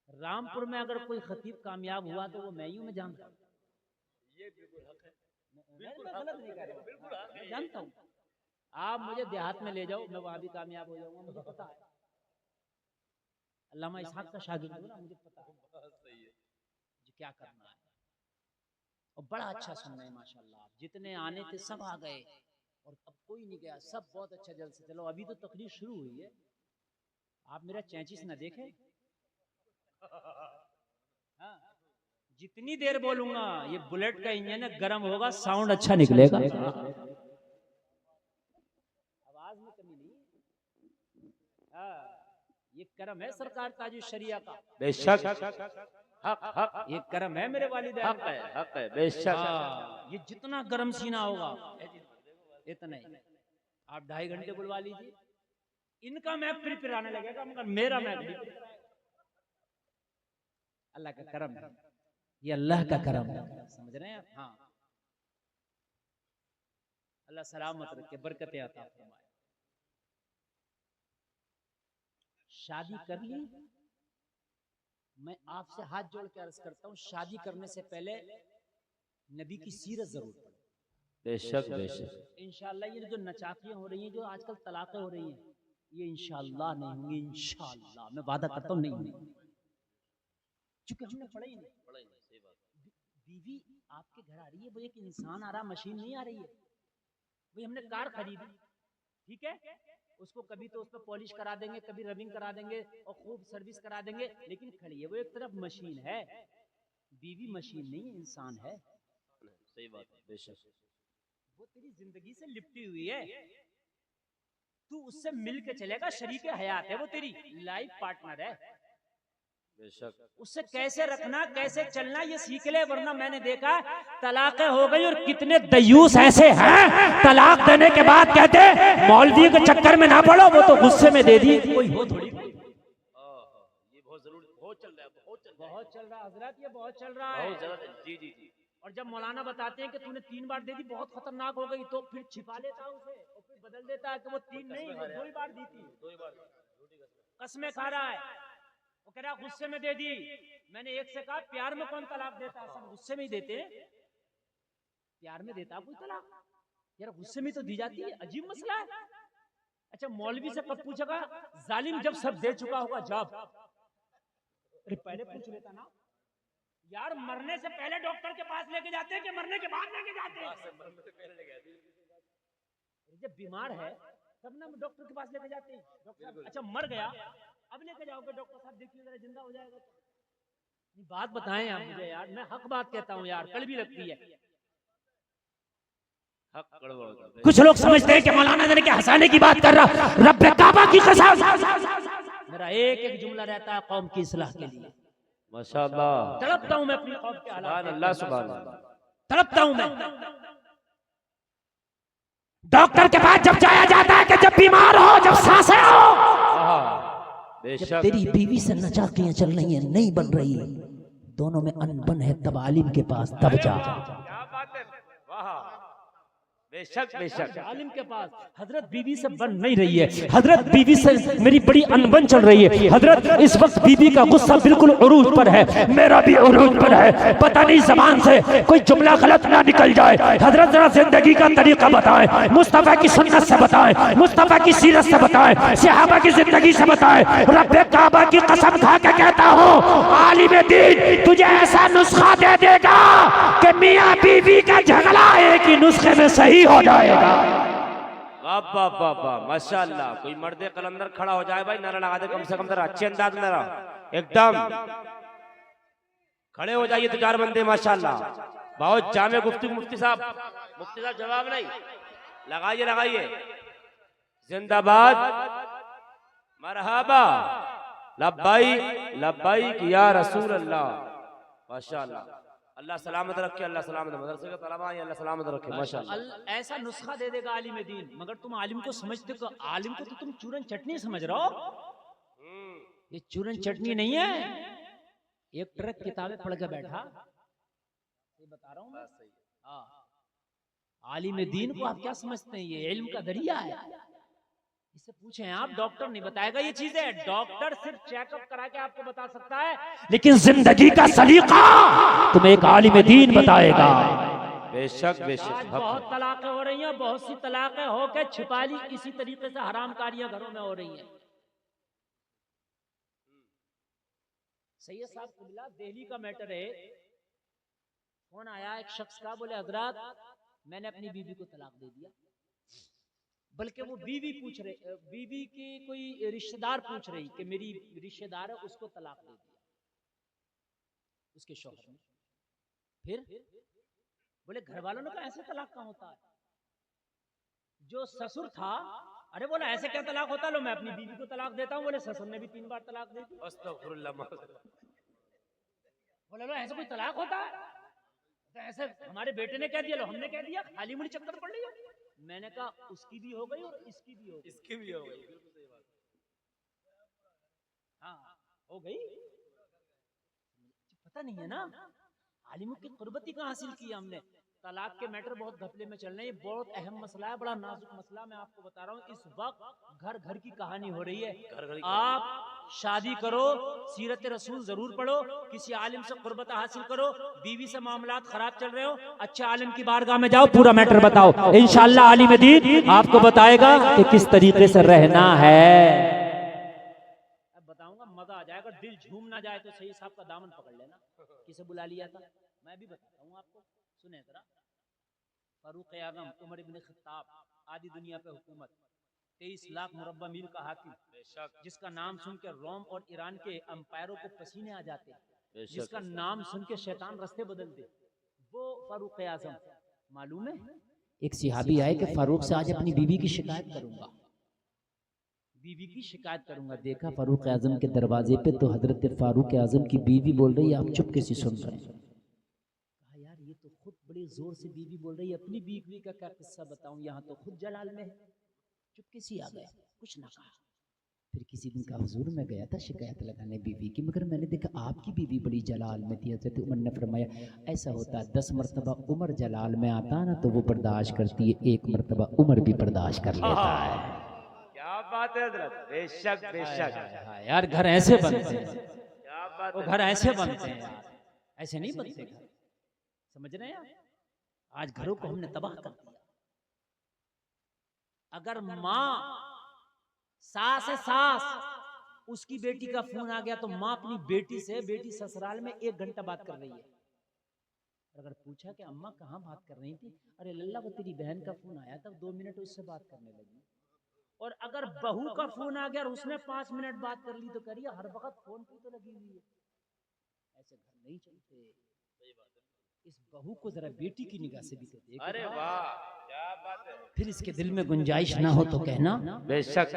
S1: रामपुर में अगर कोई खतीब कामयाब हुआ तो वो मैं ही हूँ, मैं जानता हूँ। ये बिल्कुल हक है, बिल्कुल गलत नहीं कह रहा, बिल्कुल मैं जानता हूँ। आप मुझे देहात में ले जाओ, मैं वहां भी कामयाब हो जाऊंगा, मुझे पता है। अल्लामा इसहाक का शागिर्द हूं ना, मुझे पता है मुझे क्या करना है। और बड़ा अच्छा सुन रहे हैं माशाल्लाह, आप जितने आने थे सब आ गए और अब कोई नहीं गया, सब बहुत अच्छा जल्द से चलो। अभी तो तकरीर शुरू हुई है, आप मेरा चैंचिस ना देखें। हाँ, जितनी देर बोलूंगा, ये बुलेट का इंजन है, गर्म होगा, साउंड अच्छा निकलेगा, आवाज में कमी नहीं। हाँ, ये करम है सरकार ताजुल शरिया का,
S2: बेशक
S1: हक हक, ये करम है मेरे वालिदैन
S2: हक है, हक है, बेशक।
S1: ये जितना गर्म सीना होगा इतना ही। आप 2.5 घंटे बुलवा लीजिए, इनका मैप फिर आने लगेगा, मगर मेरा मैप नहीं। अल्लाह का करम है, ये अल्लाह का करम है। समझ रहे हैं? हाँ, अल्लाह सलामत रखे, बरकतें अता फरमाए। शादी कर ली, मैं आपसे हाथ जोड़ के अर्ज करता हूँ, शादी करने से पहले नबी की सीरत जरूर पढ़े।
S2: बेशक बेशक।
S1: इंशाअल्लाह ये जो नचाकियां हो रही हैं, जो आजकल तलाक़ें हो रही हैं, ये इंशाअल्लाह नहीं होंगी। इंशाअल्लाह मैं वादा करता हूँ नहीं होंगी, क्योंकि हमने पढ़ा ही नहीं।
S2: सही बात।
S1: बीवी आपके घर आ रही है, वो एक इंसान आ रहा, मशीन नहीं आ रही है। वही हमने कार खरीदी, ठीक है, उसको कभी तो उस पर पॉलिश करा देंगे, कभी रबिंग करा देंगे और खूब सर्विस करा देंगे, लेकिन खड़ी है वो एक तरफ मशीन है। बीवी मशीन नहीं है, इंसान है।
S2: सही बात है, बेशक।
S1: वो तेरी जिंदगी से लिपटी हुई है, तू उससे मिल के चलेगा, शरीक हयात है, वो तेरी लाइफ पार्टनर है।
S2: बेशक।
S1: उससे कैसे रखना, कैसे चलना, ये सीख ले, वरना मैंने देखा तलाक़ें हो गई और कितने दयूस ऐसे हैं, तलाक देने के बाद कहते मौलवी के चक्कर में ना पड़ो, वो तो गुस्से में दे दी। कोई हो थोड़ी,
S2: ये बहुत जरूरी, बहुत चल रहा है,
S1: बहुत चल रहा है हजरत, ये बहुत चल रहा है।
S2: जी जी जी।
S1: और जब मौलाना बताते हैं कि तूने 3 बार दे दी, बहुत खतरनाक हो गई, तो फिर छिपा लेता है उसे और फिर बदल देता है कि वो 3 नहीं, वो 2 ही बार दी थी। कसमें खा रहा है, वो कह रहा गुस्से में दे दी। मैंने एक से कहा प्यार में कौन तलाक देता है, सब गुस्से में ही देते हैं। प्यार में देता कोई तलाक? यार गुस्से में तो दी जाती है, अजीब मसला है। अच्छा, मौलवी से कब पूछेगा, जालिम जब सब दे चुका होगा जब? अरे पहले पूछ लेता ना यार, मरने से पहले डॉक्टर के पास लेके जाते हैं कि मरने के बाद लेके जाते हैं? जब बीमार है तब ना डॉक्टर के पास लेके जाते हैं। डॉक्टर अच्छा मर गया, अब लेके जाओगे डॉक्टर साहब, देखिए जरा जिंदा हो जाएगा तो। बात बताएं आप मुझे यार, मैं हक बात कहता हूँ यार, कड़वी लगती है।
S3: कुछ लोग समझते हैं कि मौलाना ने के हंसाने की बात कर रहा, रब काबा की कसम।
S1: मेरा एक जुमला रहता है कौम की इस्लाह के लिए।
S2: माशाअल्लाह,
S1: तड़पता हूँ मैं अपनी कौम के हालात,
S2: सुभान अल्लाह, सुभान अल्लाह।
S1: तड़पता हूँ मैं।
S3: डॉक्टर के पास जब जाया जाता है कि जब बीमार हो, जब सांसें हो,
S1: जब तेरी बीवी से नचाकियां चल रही हैं, नहीं बन रही, दोनों में अनबन है, तब आलिम के पास तब जा।
S2: क्या बात है, वाह। बेशक बेशक।
S3: आलिम के पास हजरत बीवी से बन नहीं रही है, हजरत बीवी से मेरी बड़ी अनबन चल रही है। हजरत इस वक्त बीवी का गुस्सा बिल्कुल उरूज पर है, मेरा भी उरूज पर है। पता नहीं जबान से कोई जुमला गलत ना निकल जाए। हजरत जरा जिंदगी का तरीका बताएं, मुस्तफा की सुन्नत से बताएं, मुस्तफा की सीरत से बताएं, सहाबा की जिंदगी से बताएं। रब्बे काबा की कसम खा के कहता हूँ, आलिम दीन तुझे ऐसा नुस्खा दे देगा कि मियाँ बीवी का झगड़ा एक ही नुस्खे में सही हो जाएगा।
S2: वाह वाह वाह वाह, माशाअल्लाह। कोई मर्दे कलंदर खड़ा हो जाए भाई, नारा लगा दे कम से कम, जरा अच्छे अंदाज में नारा, एकदम खड़े हो जाइए 2-4 बंदे माशाअल्लाह। बहुत जामे गुफ्तगू। मुफ्ती साहब जवाब नहीं, लगाइए लगाइए। जिंदाबाद, मरहबा, लब्बाइक लब्बाइक या रसूल अल्लाह। माशाअल्लाह, अल्लाह सलामत रखे, अल्लाह सलामत, मदरसे का तलबा है, अल्लाह सलामत रखे माशाअल्लाह।
S1: ऐसा नुस्खा दे देगा आलिम दीन, मगर तुम आलिम को समझते हो, आलिम को तो तुम चूरन चटनी समझ रहे हो। ये चूरन चटनी नहीं है। एक ट्रक किताबें पढ़ के बैठा, ये बता रहा हूँ मैं। हाँ, आलिम दीन को आप क्या समझते हैं? ये इल्म का दरिया है। इससे पूछें आप, डॉक्टर नहीं बताएगा ये चीजें। डॉक्टर सिर्फ चेकअप करा के आपको बता सकता है,
S3: लेकिन जिंदगी का सलीका तुम्हें एक आलिम दीन बताएगा।
S2: बेशक बेशक।
S1: आज बहुत तलाकें हो रही हैं, बहुत सी तलाकें होकर छिपाली इसी तरीके से हरामकारियां घरों में हो रही हैं। सैयद साहब कुबला दिल्ली का मैटर है। फोन आया एक शख्स का, बोले हजरत मैंने अपनी बीवी को तलाक दे दिया। बल्कि वो बीवी पूछ रहे, बीवी की कोई रिश्तेदार पूछ रही कि मेरी रिश्तेदार है, उसको तलाक दे दिया उसके शौहर ने। फिर बोले घर वालों ने कहा ऐसे तलाक कहाँ होता है? जो ससुर था, अरे बोला ऐसे क्या तलाक होता है? लो मैं अपनी बीवी को तलाक देता हूँ। बोले ससुर ने भी 3 बार तलाक दे दी। बोले लो ऐसे कोई तलाक होता है? तो ऐसे हमारे बेटे ने कह दिया, लो हमने कह दिया, खाली मुड़ी चक्कर पड़ रही है। मैंने कहा उसकी भी हो गई और इसकी भी हो गई, हाँ हो गई। पता नहीं है ना, आलिमों की कुर्बती कहाँ हासिल की हमने। तलाक के मैटर बहुत घपले में चल रहे हैं, बहुत अहम मसला है, बड़ा नाजुक मसला। मैं आपको बता रहा हूँ, इस वक्त घर घर की कहानी हो रही है। आप शादी करो, सीरत रसूल जरूर पढ़ो, किसी आलिम से कुर्बत हासिल करो। बीवी से मामलात खराब चल रहे हो, अच्छे आलिम की बारगाह में जाओ, पूरा मैटर बताओ। इंशाअल्लाह आलिम दीन आपको बताएगा कि किस तरीके से रहना है। अब बताऊंगा, मजा आ जाएगा। दिल झूम ना जाए तो सही साहब का दामन पकड़ लेना। किसे बुला लिया था मैं भी बताता हूँ आपको, सुने जरा। फारूक आजम उमर इब्न खत्ताब, आधी दुनिया पे हुकूमत, 23 लाख मुरब्बा मील का हाकिम, जिसका नाम सुन के रोम और ईरान के अंपायरों को पसीने आ जाते, जिसका नाम सुन के शैतान रास्ते बदलते, वो फारूक आजम। मालूम है एक सिहाबी आए कि फारूक से आज अपनी बीवी की शिकायत करूंगा, बीवी की शिकायत करूंगा। देखा फारूक आजम के दरवाजे पे तो हजरत फारूक आजम की बीवी बोल रही है, आप चुपके से सुन रहे हैं। कहा यार ये तो खुद बड़े जोर से बीवी बोल रही है, अपनी बीवी का क्या किस्सा बताऊं, यहाँ तो खुद जलाल में है। चुपके से आ गया, कुछ ना कहा। फिर किसी दिन का हुजूर में गया था शिकायत लगाने बीवी की, मगर मैंने देखा आपकी बीवी बड़ी जलाल में थी। हज़रत उमर ने फरमाया ऐसा होता है 10 मरतबा उमर जलाल में आता ना तो वो बर्दाश्त करती है, 1 मरतबा उमर भी बर्दाश्त कर लेता है।
S2: क्या बात है हज़रत, बेशक बेशक।
S1: यार घर ऐसे बनते हैं, क्या बात है, घर ऐसे बनते हैं यार, ऐसे नहीं बनते घर, समझ रहे हैं? आज घरों को हमने तबाह कर दिया। अगर माँ सास है, सास उसकी बेटी का फोन आ गया तो माँ अपनी बेटी से, बेटी ससुराल में 1 घंटा बात कर रही है। अगर पूछा कि अम्मा कहाँ बात कर रही थी, अरे लल्ला वो तेरी बहन का फोन आया था, 2 मिनट उससे बात करने लगी। और अगर बहू का फोन आ गया और उसने 5 मिनट बात कर ली तो करिए हर वक्त फोन पे तो लगी हुई है। ऐसे घर नहीं चलते। इस बहू को जरा बेटी की निगाह से भी तो देखो।
S2: अरे वाह क्या बात है।
S1: फिर इसके दिल में गुंजाइश ना हो तो कहना।
S2: बेशक।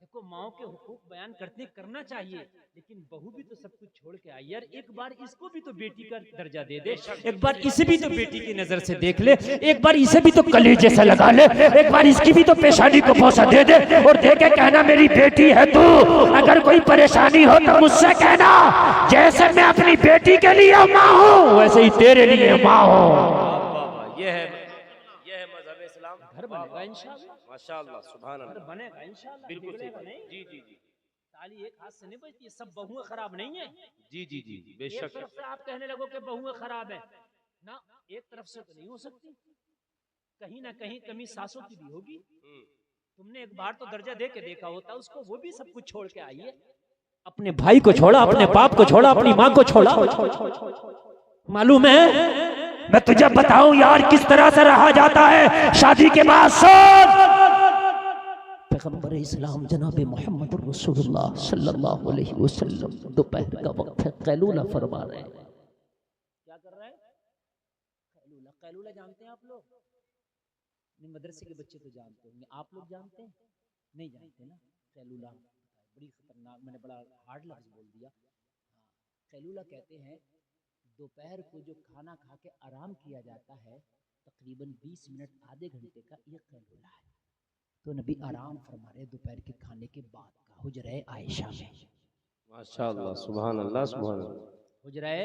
S1: देखो माओ के हुकूक बयान करते करना चाहिए, लेकिन बहू भी तो सब कुछ छोड़ के आई यार। एक बार इसको भी तो बेटी का दर्जा दे दे, एक बार इसे भी तो बेटी की नजर से देख ले, एक बार इसे भी तो कलेजे से लगा ले, एक बार इसकी भी तो पेशानी को बोसा दे दे और दे के कहना मेरी बेटी है तू। अगर कोई परेशानी हो तो मुझसे कहना, जैसे मैं अपनी बेटी के लिए माँ हूँ वैसे ही तेरे लिए माँ हूँ।
S2: ये है मजहब इस्लाम।
S1: घर बनेगा इंशाल्लाह,
S2: माशाअल्लाह, सुभान
S1: घर
S2: अल्लाह,
S1: बनेगा इंशाल्लाह,
S2: बिल्कुल सही
S1: बिगड़ेगा
S2: बात।
S1: नहीं।
S2: जी जी जी
S1: ताली एक हाथ से नहीं बजती है, सब बहुएं खराब नहीं है।
S2: जी जी जी जी,
S1: एक
S2: बेशक।
S1: तरफ से आप कहने लगो कि बहुएं खराब है ना, एक तरफ से तो नहीं हो सकती, कहीं ना कहीं कमी सासों की भी होगी। तुमने एक बार तो दर्जा दे के देखा होता उसको, वो भी सब कुछ छोड़ के आई है, अपने भाई को छोड़ा, अपने बाप को छोड़ा, अपनी माँ को छोड़ा। मालूम है
S3: मैं तुझे बताऊं यार किस तरह से रहा जाता है शादी के बाद। सुन, पैगंबर इस्लाम जनाब मोहम्मद रसूलुल्लाह सल्लल्लाहु अलैहि वसल्लम दोपहर का वक्त है, कैलूला फरमा रहे हैं।
S1: क्या कर रहा है? कैलूला। कैलूला जानते हैं आप लोग? नहीं, मदरसे के बच्चे तो जानते होंगे, आप लोग जानते हैं? नहीं जानते ना। कैलूला बड़ी खतरनाक, मैंने बड़ा हार्ड लफ्ज बोल दिया। कैलूला कहते हैं दोपहर को जो खाना खा के आराम किया जाता है, तकरीबन 20 मिनट आधे घंटे का, ये कैलूला है। तो नबी आराम फरमा रहे दोपहर के खाने के बाद का हुजरे आयशा में।
S2: माशाअल्लाह, सुभान अल्लाह, सुभान अल्लाह।
S1: हुजरे,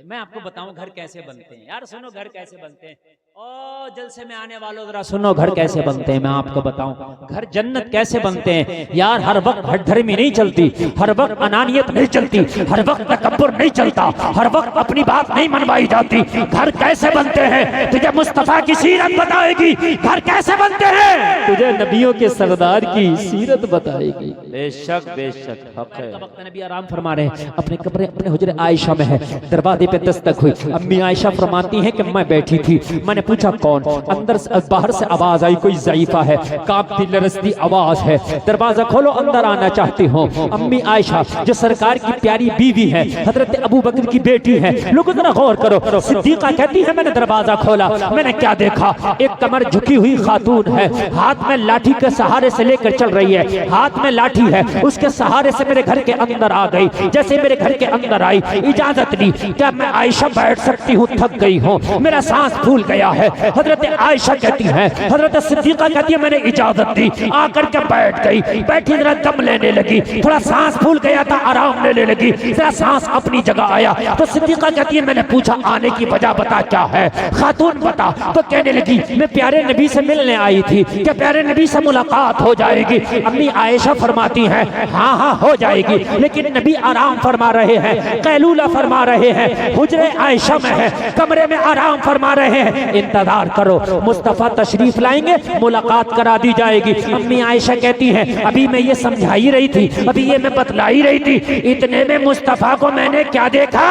S1: मैं आपको बताऊं घर कैसे बनते हैं यार, सुनो घर कैसे बनते हैं। ओ जलसे में आने वालों जरा सुनो घर कैसे बनते हैं, मैं आपको बताऊं घर जन्नत कैसे बनते हैं यार। हर वक्त हठधर्मी नहीं चलती, हर वक्त अनानियत नहीं चलती, हर वक्त तकब्बुर नहीं चलता, हर वक्त अपनी बात नहीं मनवाई जाती। घर कैसे बनते हैं तुझे मुस्तफा की सीरत बताएगी। घर कैसे बनते हैं तुझे नबियों के सरदार की सीरत बताएगी।
S2: बेशक बेशक, हक है।
S1: वक्त नबी आराम फरमा रहे हैं,
S3: अपने कमरे अपने हुजरे आयशा में है, दरवाजे पे दस्तक हुई। अम्मी आयशा फरमाती हैं कि मैं बैठी थी, मैंने पूछा कौन। अंदर से बाहर से आवाज आई, कोई ज़ईफा है, कांपती लरजती आवाज है, दरवाजा खोलो अंदर आना चाहती हूँ। अम्मी आयशा जो सरकार की प्यारी बीवी है, हजरत अबू बकर की बेटी है, लोगों जरा गौर करो। सिद्दीका कहती है मैंने दरवाजा खोला, मैंने क्या देखा, एक कमर झुकी हुई खातून है, हाथ में लाठी के सहारे से लेकर चल रही है, हाथ में लाठी है, उसके सहारे से मेरे घर के अंदर आ गई। जैसे मेरे घर के अंदर आई, इजाजत ली, क्या मैं आयशा बैठ सकती हूँ, थक गई हूँ, मेरा सांस फूल गया है। हजरत आयशा कहती है, हजरत सिद्दीका कहती है मैंने इजाजत दी, आकर के बैठ गई, बैठी जरा दम लेने लगी, थोड़ा सांस फूल गया था, आराम लेने लगी, जरा सांस अपनी जगह आया। तो सिद्दीका कहती है मैंने पूछा आने की वजह बता क्या है, खातून बता। तो कहने लगी मैं प्यारे नबी से मिलने आई थी, क्या प्यारे नबी से मुलाकात हो जाएगी। अम्मी आयशा फरमाती हैं हाँ हाँ हो जाएगी, लेकिन नबी आराम फरमा रहे हैं, कैलूला फरमा रहे हैं, हुजरे आयशा में है, कमरे में आराम फरमा रहे हैं, इंतजार करो मुस्तफा तशरीफ लाएंगे, मुलाकात करा दी जाएगी। अम्मी आयशा कहती हैं अभी मैं ये समझा ही रही थी, अभी ये मैं बतला ही रही थी, इतने में मुस्तफा को मैंने क्या देखा,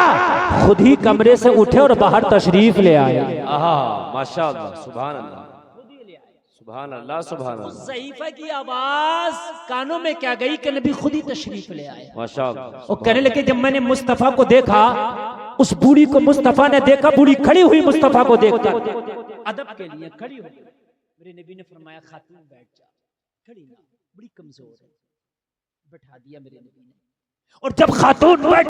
S3: खुद ही कमरे से उठे और बाहर तशरीफ ले आए।
S2: आहा, माशाअल्लाह, सुभान अल्लाह, सुभान अल्लाह, सुभान अल्लाह।
S1: ज़ईफा की आवाज कानों में क्या गई कि नबी खुद ही तशरीफ ले आए।
S2: माशाअल्लाह।
S3: और कहने लगे जब मैंने मुस्तफा को देखा, उस बूढ़ी को मुस्तफा ने देखा, बूढ़ी खड़ी हुई मुस्तफा को देखकर
S1: अदब के लिए खड़ी हो गई। मेरे नबी ने फरमाया खातून बैठ जा, खड़ी ना, बड़ी कमजोर है, बैठा दिया मेरे नबी ने।
S3: और जब खातून बैठ